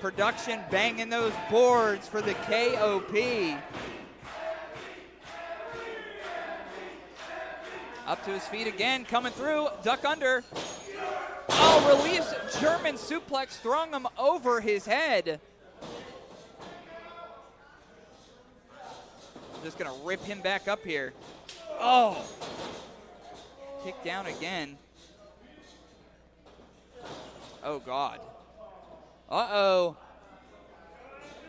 Production banging those boards for the KOP. Up to his feet again, coming through, duck under. Oh, release German suplex, throwing him over his head. Just gonna rip him back up here. Oh, kick down again. Oh God. Uh-oh.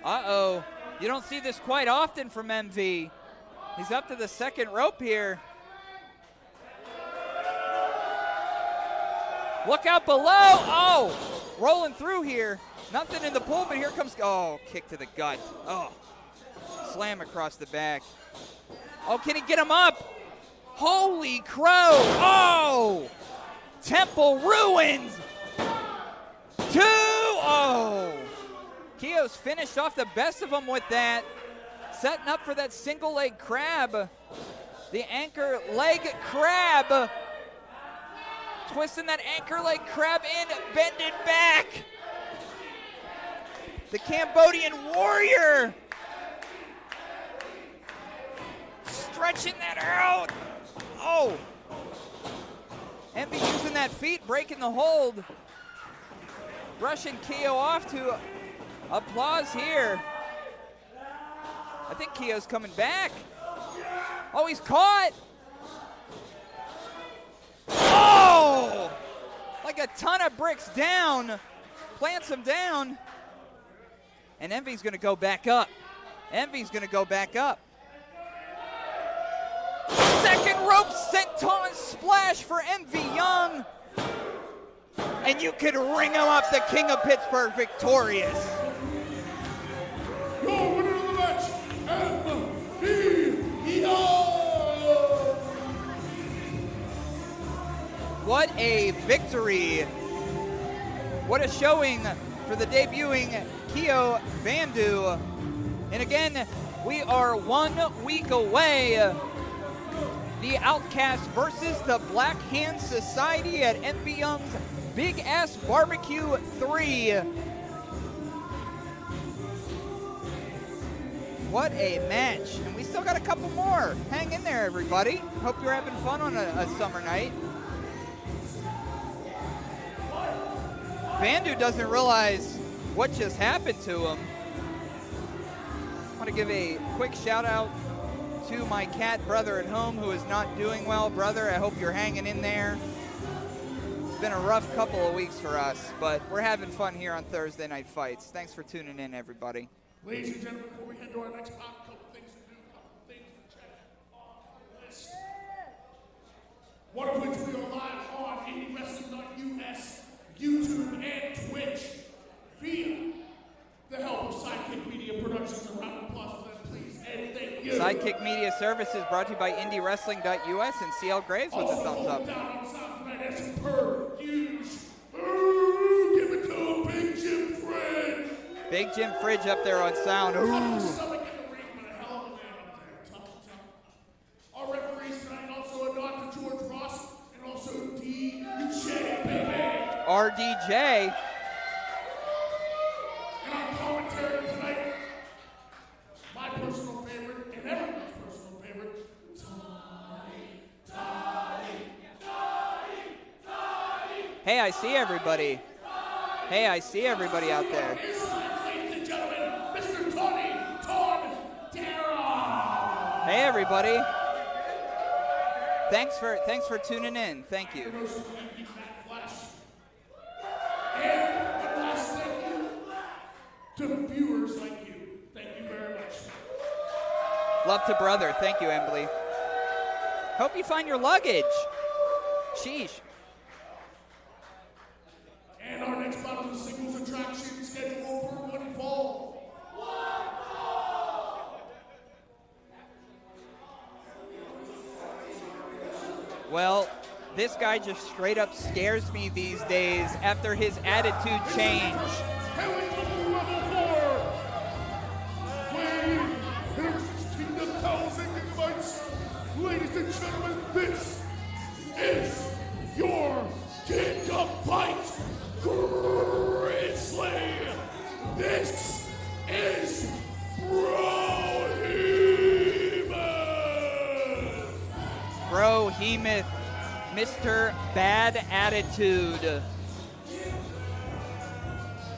Uh-oh. You don't see this quite often from MV. He's up to the second rope here. Look out below. Oh, rolling through here. Nothing in the pool, but here comes, oh, kick to the gut. Oh, slam across the back. Oh, can he get him up? Holy crow. Oh, Temple ruins. 2. Oh, Kio's finished off the best of them with that. Setting up for that single leg crab. The anchor leg crab. Twisting that anchor leg crab in, bending back. The Cambodian warrior. Stretching that out. Oh. Envy using that feet, breaking the hold. Brushing Kio off to applause here. I think Kio's coming back. Oh, he's caught. Oh! Like a ton of bricks down. Plants him down. And Envy's going to go back up. Envy's going to go back up. Second rope senton splash for Envy Young. And you could ring him up, the King of Pittsburgh, victorious. Your winner of the match, Envy Young. What a victory. What a showing for the debuting Kio Vandu. And again, we are 1 week away. The Outcast versus the Black Hand Society at Envy Young's Big Ass Barbecue 3. What a match. And we still got a couple more. Hang in there, everybody. Hope you're having fun on a summer night. Vandu doesn't realize what just happened to him. I want to give a quick shout out to my cat brother at home who is not doing well. Brother, I hope you're hanging in there. It's been a rough couple of weeks for us, but we're having fun here on Thursday Night Fights. Thanks for tuning in, everybody. Ladies and gentlemen, before we head to our next bout, a couple things to do, a couple things to check off the list. One of which we are live on IndyWrestling.us, YouTube, and Twitch via the help of Sidekick Media Productions. A round of applause for them, please, and thank you. Sidekick Media Services brought to you by IndyWrestling.us and CL Graves with a thumbs up. Down on sound tonight as per huge. Give it to Big Jim Fridge. Big Jim Fridge up there on sound. Ooh. Our referees tonight also a nod to George Ross and also DJ, baby. RDJ. And our commentary tonight, my personal favorite and everyone's personal favorite, Hey, I see everybody. Hey, I see everybody out there. Ladies and gentlemen, Mr. Tony Tondero. Hey, everybody. Thanks for tuning in. Thank you. And one last thank you to viewers like you. Thank you very much. Love to brother. Thank you, Emily. Hope you find your luggage. Sheesh. And our next bout of the singles attraction scheduled for one fall. Well, this guy just straight up scares me these days after his attitude change. Hailing from level 4, weighing 16,000 gigabytes. Ladies and gentlemen, this is your Gigabyte Grizzly. This is Brohemoth. Brohemoth, Mr. Bad Attitude.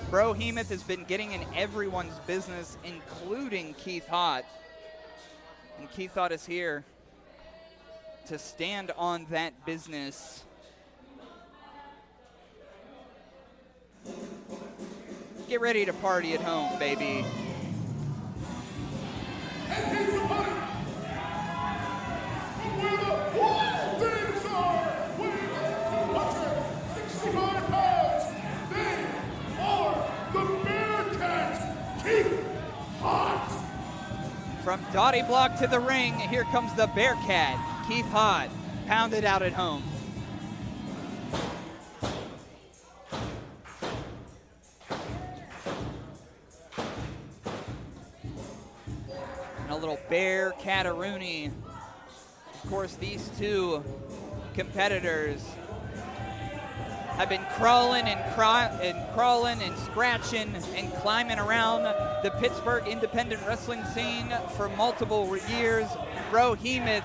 Brohemoth has been getting in everyone's business, including Keith Haught. And Keith Haught is here to stand on that business. Get ready to party at home, baby. And he's the money. Where the wild things are, weighing 265 From Dottie Block to the ring, here comes the Bearcat, Keith Haught, pounded out at home. And a little Bear-Cat-a-rooney. Of course, these two competitors have been crawling and scratching and climbing around the Pittsburgh independent wrestling scene for multiple years. Brohemoth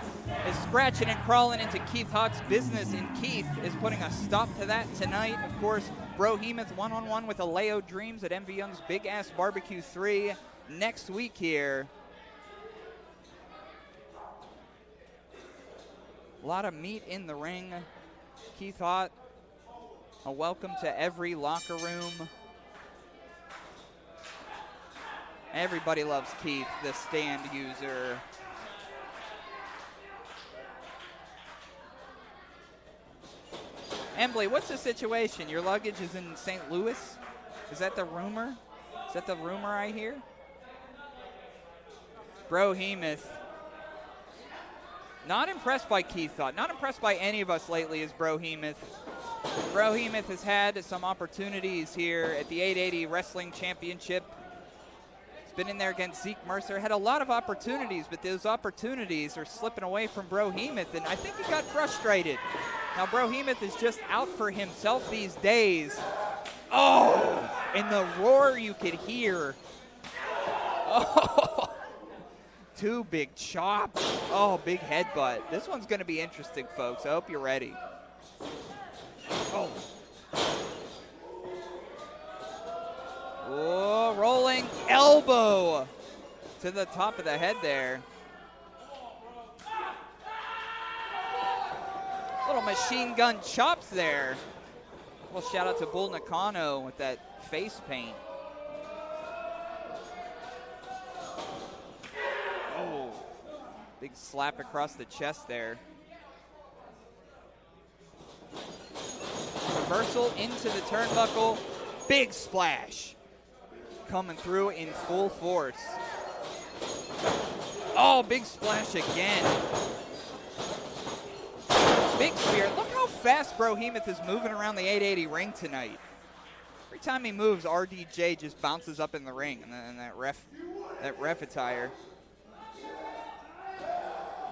is scratching and crawling into Keith Haught's business, and Keith is putting a stop to that tonight. Of course, Brohemoth one-on-one with Alao Dreams at MV Young's Big Ass Barbecue 3 next week here. A lot of meat in the ring. Keith Haught, a welcome to every locker room. Everybody loves Keith, the stand user. Embley, what's the situation? Your luggage is in St. Louis? Is that the rumor? Is that the rumor I hear? Brohemoth. Not impressed by Keith Haught. Not impressed by any of us lately is Brohemoth. Brohemoth has had some opportunities here at the 880 Wrestling Championship. He's been in there against Zeke Mercer. Had a lot of opportunities, but those opportunities are slipping away from Brohemoth, and I think he got frustrated. Now, Brohemoth is just out for himself these days. Oh, and the roar you could hear. Oh, two big chops. Oh, big headbutt. This one's going to be interesting, folks. I hope you're ready. Oh. Oh, rolling elbow to the top of the head there. Little machine gun chops there. Well, shout out to Bull Nakano with that face paint. Oh, big slap across the chest there. Reversal into the turnbuckle. Big splash. Coming through in full force. Oh, big splash again. Big spear. Look how fast Brohemoth is moving around the 880 ring tonight. Every time he moves, RDJ just bounces up in the ring and that ref attire.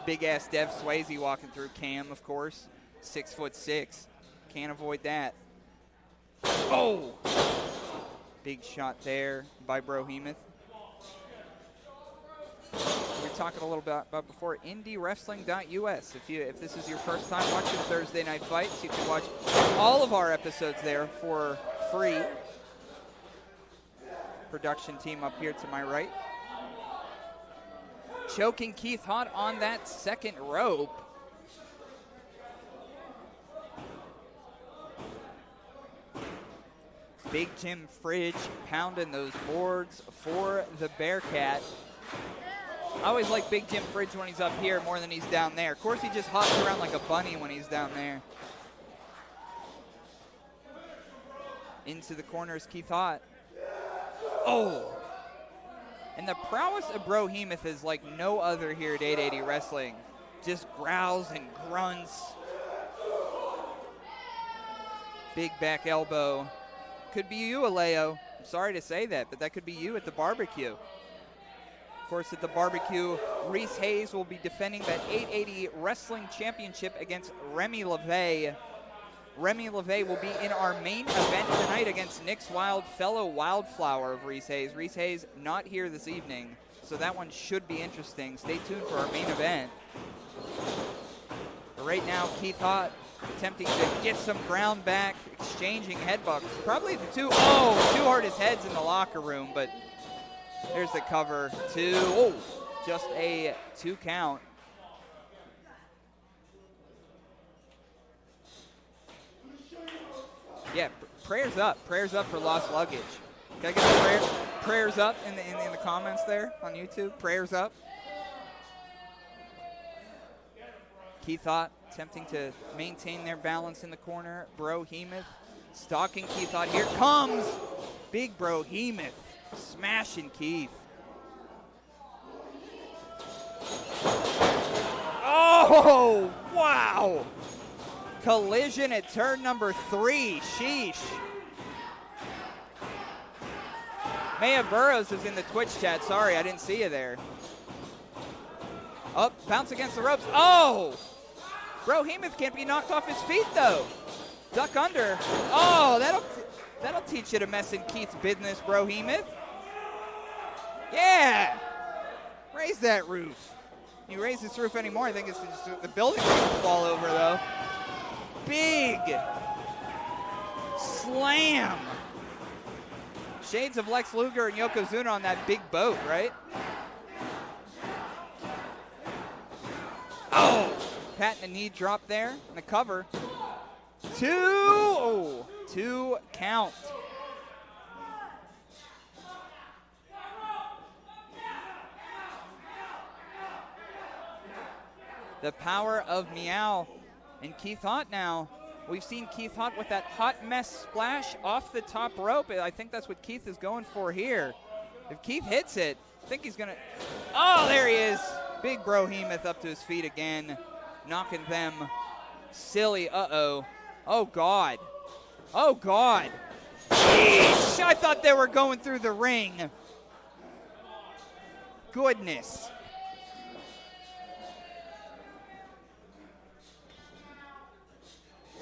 Big ass Dev Swayze walking through. Cam, of course, 6'6". Can't avoid that. Oh! Big shot there by Brohemoth. We were talking a little bit about before, IndyWrestling.us. If this is your first time watching Thursday Night Fights, you can watch all of our episodes there for free. Production team up here to my right. Choking Keith Haught on that second rope. Big Jim Fridge pounding those boards for the Bearcat. I always like Big Jim Fridge when he's up here more than he's down there. Of course, he just hops around like a bunny when he's down there. Into the corners, Keith Haught. Oh! And the prowess of Brohemoth is like no other here at 880 Wrestling. Just growls and grunts. Big back elbow. Could be you, Alao. I'm sorry to say that, but that could be you at the barbecue. Of course, at the barbecue, Reese Hayes will be defending that 880 Wrestling Championship against Remy LaVey. Remy LaVey will be in our main event tonight against Nick's Wilde, fellow Wildflower of Reese Hayes. Reese Hayes not here this evening, so that one should be interesting. Stay tuned for our main event. But right now, Keith Haught attempting to get some ground back, exchanging headbutts. Probably the two hardest heads in the locker room, but there's the cover. Just a 2 count. Yeah, prayers up for lost luggage. Can I get the prayers up in the comments there on YouTube? Prayers up. Keith Haught attempting to maintain their balance in the corner. Brohemoth stalking Keith Haught. Here comes big Brohemoth smashing Keith. Oh, wow. Collision at turn number 3. Sheesh. Maya Burrows is in the Twitch chat. Sorry, I didn't see you there. Up, bounce against the ropes. Oh! Brohemoth can't be knocked off his feet, though. Duck under. Oh, that'll teach you to mess in Keith's business, Brohemoth. Yeah! Raise that roof. If you raise this roof anymore, I think it's just, the building's going to fall over, though. Big slam. Shades of Lex Luger and Yokozuna on that big boat, right? Oh! Patting a knee drop there in the cover. 2! Oh, 2 count. The power of Meow and Keith Haught now. We've seen Keith Haught with that hot mess splash off the top rope. I think that's what Keith is going for here. If Keith hits it, I think he's going to... Oh, there he is. Big Brohemoth up to his feet again, knocking them silly. Uh-oh. Oh, God. Oh, God. Yeesh, I thought they were going through the ring. Goodness.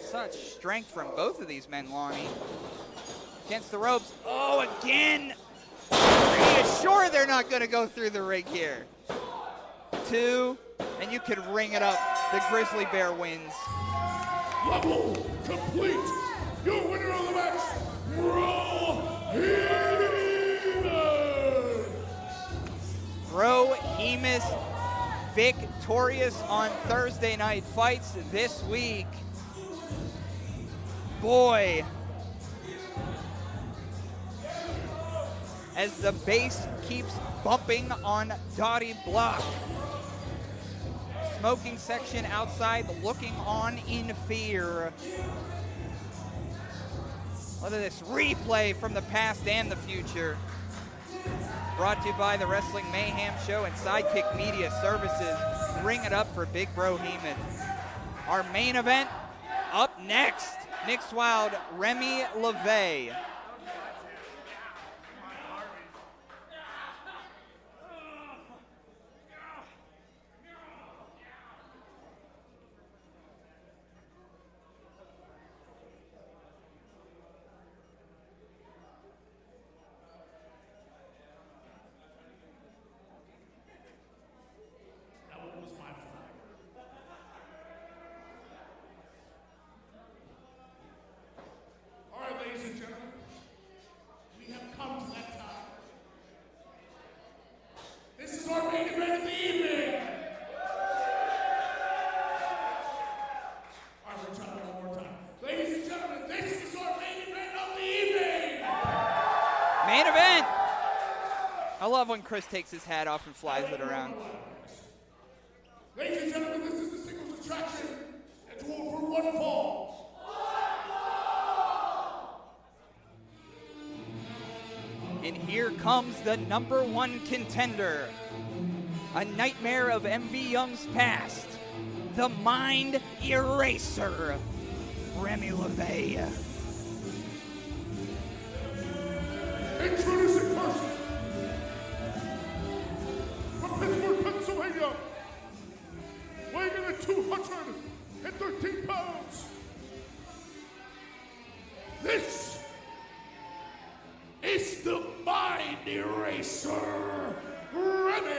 Such strength from both of these men, Lonnie. Against the ropes. Oh, again. Are you sure they're not going to go through the ring here? 2, and you could ring it up. The Grizzly Bear wins. Level complete. Your winner of the match, Brohemoth victorious on Thursday Night Fights this week. Boy, as the bass keeps bumping on Dottie Block. Smoking section outside, looking on in fear. Look at this replay from the past and the future. Brought to you by the Wrestling Mayhem Show and Sidekick Media Services. Ring it up for Big Brohemoth. Our main event up next. Nick's Wilde, Remy LaVey. When Chris takes his hat off and flies it around. Ladies and gentlemen, this is the singles attraction. It's all for one fall. And here comes the #1 contender. A nightmare of MV Young's past. The Mind Eraser. Remy LaVey. Introducing first. Pittsburgh, Pennsylvania, weighing in at 213 pounds. This is the Mind Eraser, Remy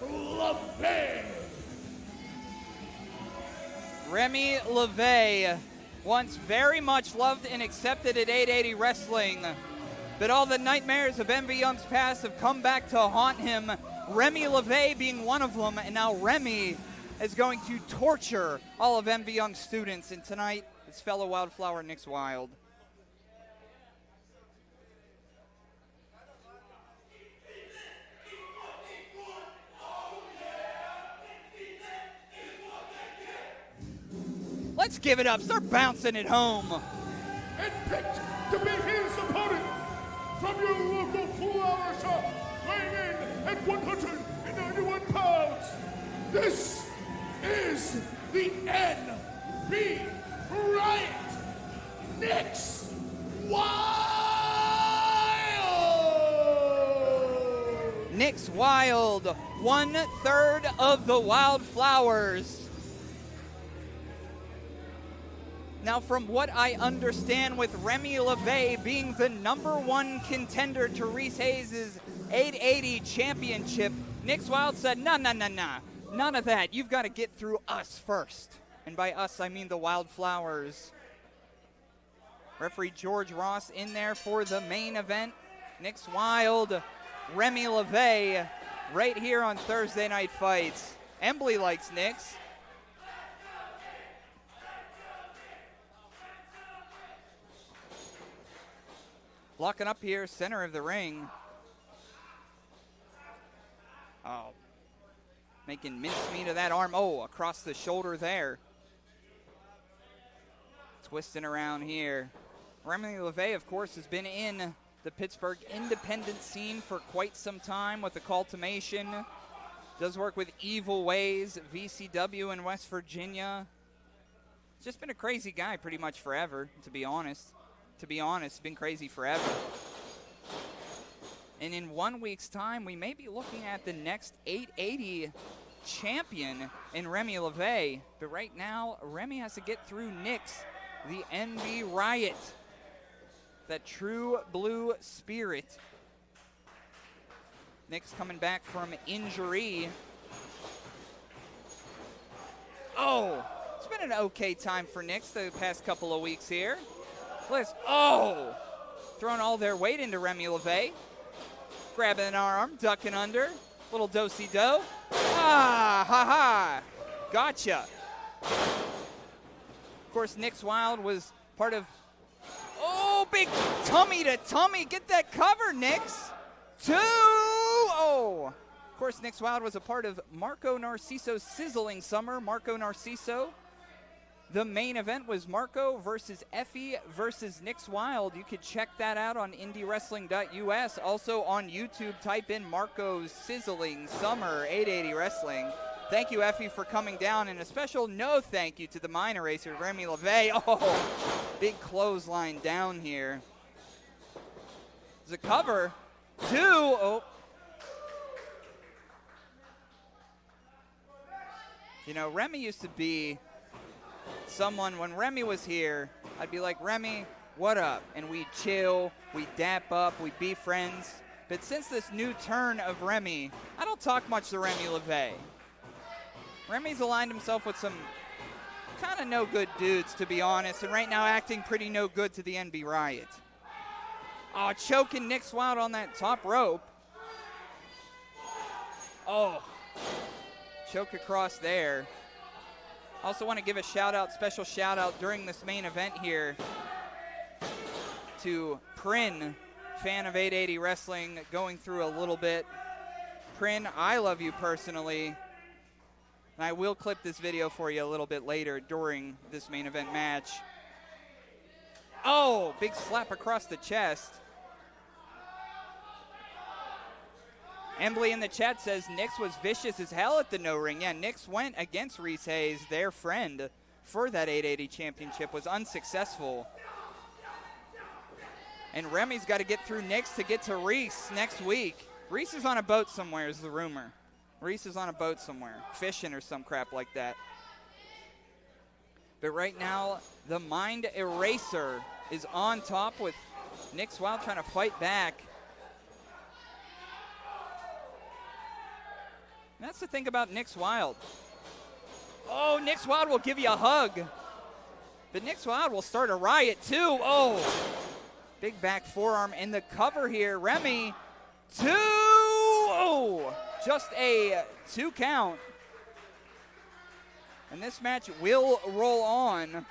LaVey. Remy LaVey, once very much loved and accepted at 880 Wrestling. But all the nightmares of MV Young's past have come back to haunt him. Remy LaVey being one of them, and now Remy is going to torture all of MV Young's students. And tonight, his fellow Wildflower, Nick's Wilde. Let's give it up. Start bouncing it home. And picked to be his opponent. From your local full-hour shop, weighing in at 191 This is the NB Riot. Nick's Wilde! Nick's Wilde, 1/3 of the Wildflowers. Now, from what I understand, with Remy LaVey being the #1 contender to Reese Hayes' 880 championship, Nick's Wilde said, nah, none of that. You've got to get through us first. And by us, I mean the Wildflowers. Referee George Ross in there for the main event. Nick's Wilde, Remy LaVey, right here on Thursday Night Fights. Embley likes Nick's. Locking up here, center of the ring. Oh, making mincemeat of that arm. Oh, across the shoulder there. Twisting around here. Remy LaVey, of course, has been in the Pittsburgh independent scene for quite some time with the Cultimation. Does work with Evil Ways, VCW in West Virginia. Just been a crazy guy pretty much forever, to be honest. Been crazy forever. And in 1 week's time, we may be looking at the next 880 champion in Remy LaVey. But right now, Remy has to get through Nick's, the NB Riot. That true blue spirit. Nick's coming back from injury. Oh, it's been an okay time for Nick's the past couple of weeks here. Oh, throwing all their weight into Remy LaVey. Grabbing an arm, ducking under. Little do-si-do. Ah, ha-ha. Gotcha. Of course, Nick's Wilde was part of... Oh, big tummy to tummy. Get that cover, Nick's. 2. Oh. Of course, Nick's Wilde was a part of Marco Narciso's sizzling summer. Marco Narciso. The main event was Marco versus Effie versus Nick's Wilde. You could check that out on IndyWrestling.us. Also on YouTube, type in Marco's Sizzling Summer 880 Wrestling. Thank you, Effie, for coming down. And a special no thank you to the minor racer, Remy LaVey. Oh, big clothesline down here. There's a cover. 2. Oh. You know, Remy used to be someone, when Remy was here, I'd be like, Remy, what up? And we'd chill, we'd dap up, we'd be friends. But since this new turn of Remy, I don't talk much to Remy LaVey. Remy's aligned himself with some kind of no good dudes, to be honest, and right now acting pretty no good to the NB Riot. Oh, choking Nick's Wilde on that top rope. Oh, choke across there. Also want to give a special shout out during this main event here to Prin, fan of 880 Wrestling, going through a little bit. Prin, I love you personally. And I will clip this video for you a little bit later during this main event match. Oh, big slap across the chest. Embley in the chat says Nick's was vicious as hell at the no ring. Yeah, Nick's went against Reese Hayes, their friend, for that 880 championship, was unsuccessful. And Remy's got to get through Nick's to get to Reese next week. Reese is on a boat somewhere is the rumor. Reese is on a boat somewhere, fishing or some crap like that. But right now, the Mind Eraser is on top with Nick's Wilde trying to fight back. That's the thing about Nick's Wilde. Oh, Nick's Wilde will give you a hug. But Nick's Wilde will start a riot too. Oh, big back forearm in the cover here. Remy, 2. Oh, just a 2 count. And this match will roll on.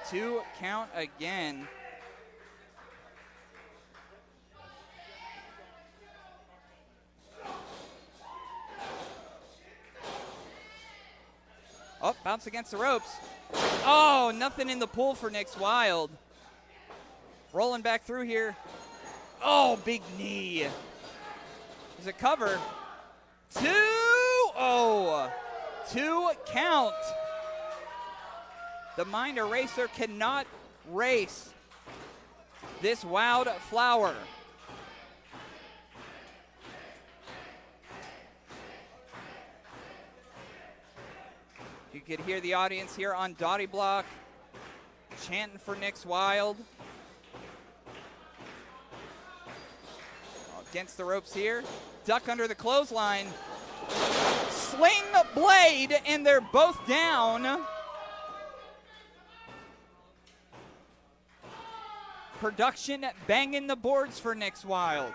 2 count again. Oh, bounce against the ropes. Oh, nothing in the pool for Nick's Wilde. Rolling back through here. Oh, big knee. There's a cover. 2. Oh, 2 count. The Mind Eraser cannot race this Wild Flower. You could hear the audience here on Dottie Block chanting for Nick's Wilde. Against the ropes here. Duck under the clothesline. Sling blade, and they're both down. Production banging the boards for Nick's Wilde.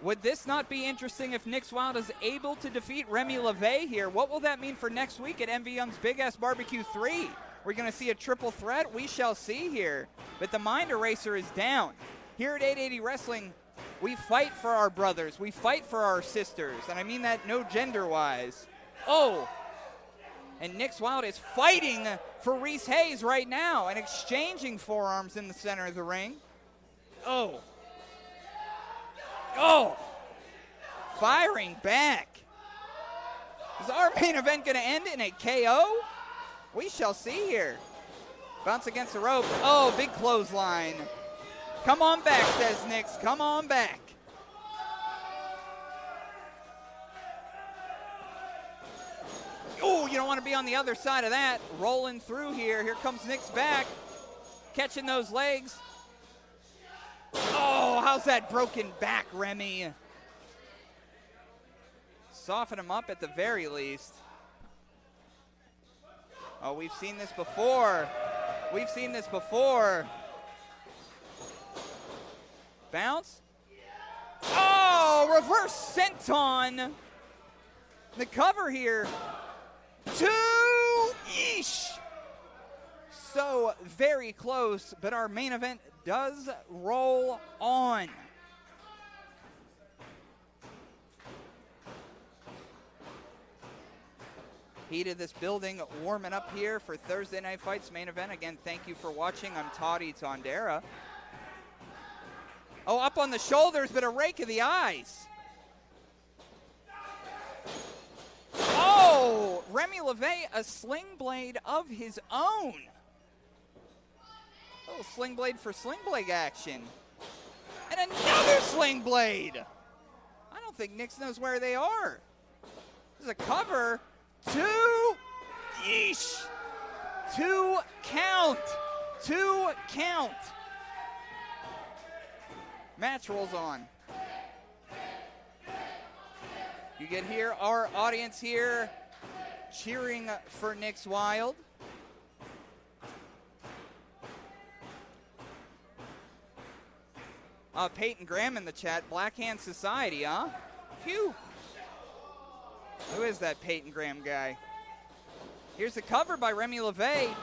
Would this not be interesting if Nick's Wilde is able to defeat Remy LaVey here? What will that mean for next week at MV Young's Big Ass Barbecue 3? We're going to see a triple threat? We shall see here. But the Mind Eraser is down. Here at 880 Wrestling, we fight for our brothers. We fight for our sisters. And I mean that no gender-wise. Oh! And Nick's Wilde is fighting for Reese Hayes right now and exchanging forearms in the center of the ring. Oh! Oh! Firing back. Is our main event going to end in a KO? We shall see here. Bounce against the rope. Oh, big clothesline. Come on back, says Nix. Come on back. Oh, you don't want to be on the other side of that. Rolling through here. Here comes Nix back. Catching those legs. Oh, how's that broken back, Remy? Soften him up at the very least. Oh, we've seen this before. We've seen this before. Bounce. Oh, reverse senton. The cover here. 2. Yeesh. So very close, but our main event does roll on. Heat of this building warming up here for Thursday Night Fights main event. Again, thank you for watching. I'm Toddy Tondera. Oh, up on the shoulders, but a rake of the eyes. Oh, Remy LaVey, a sling blade of his own. A little sling blade for sling blade action. And another sling blade. I don't think Nix knows where they are. There's a cover. 2. Yeesh. 2 count. 2 count. Match rolls on. You get here our audience here cheering for Nick's Wilde. Peyton Graham in the chat. Black Hand Society, huh? Phew. Who is that Peyton Graham guy? Here's the cover by Remy LaVey.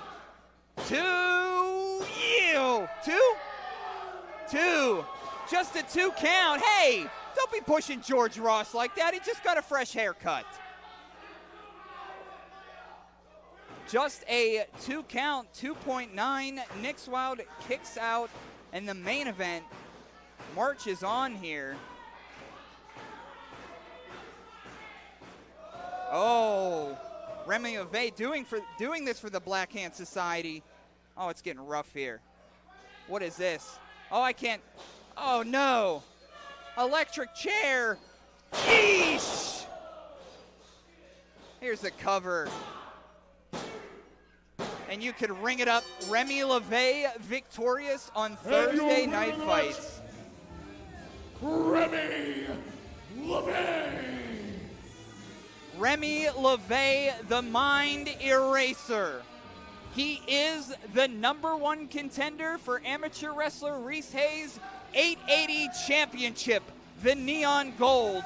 2. Ew. 2? 2. Just a 2 count. Hey, don't be pushing George Ross like that. He just got a fresh haircut. Just a 2 count, 2.9. Nick's Wilde kicks out, and the main event marches on here. Oh, Remy LaVey doing this for the Black Hand Society. Oh, it's getting rough here. What is this? Oh, I can't. Oh, no. Electric chair. Yeesh. Here's the cover. And you could ring it up. Remy LaVey victorious on Thursday Night Fights. Remy LaVey. Remy LaVey, the Mind Eraser. He is the #1 contender for amateur wrestler Reese Hayes' 880 championship, the Neon Gold.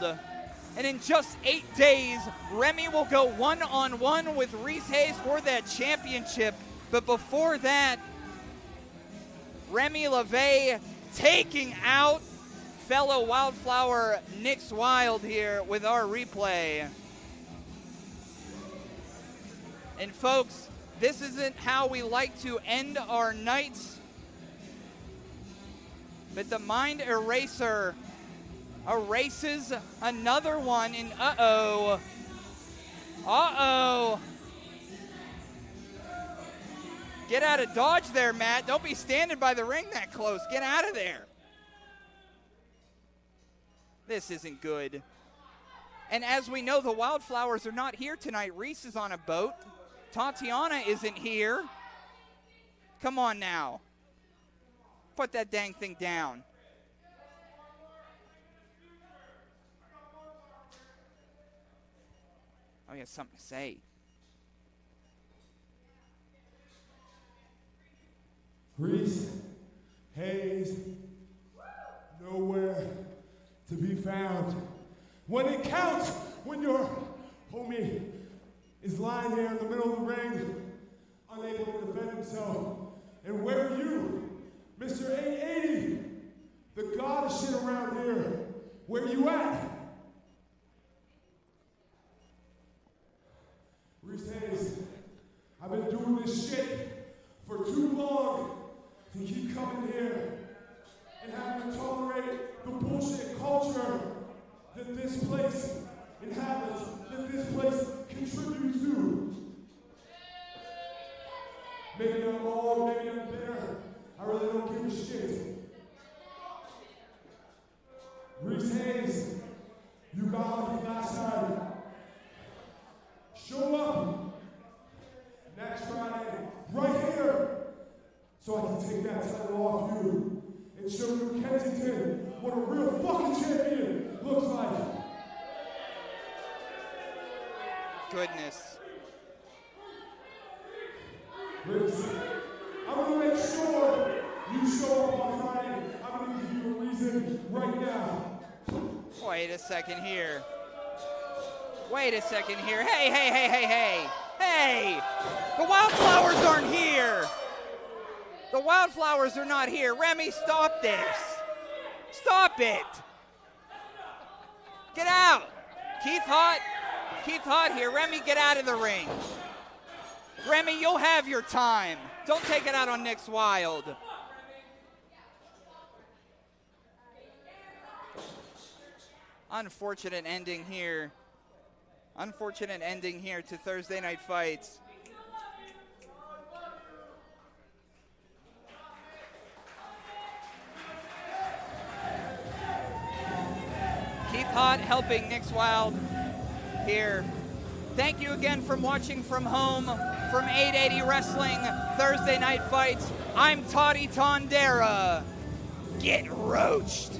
And in just 8 days, Remy will go one-on-one with Reese Hayes for that championship. But before that, Remy LaVey taking out fellow Wildflower Nick's Wilde here with our replay. And folks, this isn't how we like to end our nights, but the Mind Eraser erases another one, and uh-oh. Get out of Dodge there, Matt. Don't be standing by the ring that close. Get out of there. This isn't good. And as we know, the Wildflowers are not here tonight. Reese is on a boat. Tatiana isn't here. Come on now. Put that dang thing down. Oh, he has something to say. Reese, Hayes, nowhere to be found. When it counts, when your homie is lying here in the middle of the ring, unable to defend himself. And where are you, Mr. 880, the god of shit around here? Where you at? Reese Hayes, I've been doing this shit for too long to keep coming here and having to tolerate the bullshit culture that this place inhabits, that this place contributes to. Maybe I'm wrong, maybe I'm bitter. I really don't give a shit. Reese Hayes, you got lucky last time. Show up next Friday, right here, so I can take that title off you and show you Kensington what a real fucking champion looks like. Goodness. Reese, I'm gonna make sure you show up on Friday. I'm gonna give you a reason right now. Wait a second here. Wait a second here. Hey. Hey! The Wildflowers aren't here. The Wildflowers are not here. Remy, stop this. Stop it. Get out. Keith Haught here. Remy, get out of the ring. Remy, you'll have your time. Don't take it out on Nick's Wilde. Unfortunate ending here. Unfortunate ending here to Thursday Night Fights. Keith Haught helping Nick's Wilde here. Thank you again for watching from home from 880 Wrestling Thursday Night Fights. I'm Toddy Tondera. Get roached.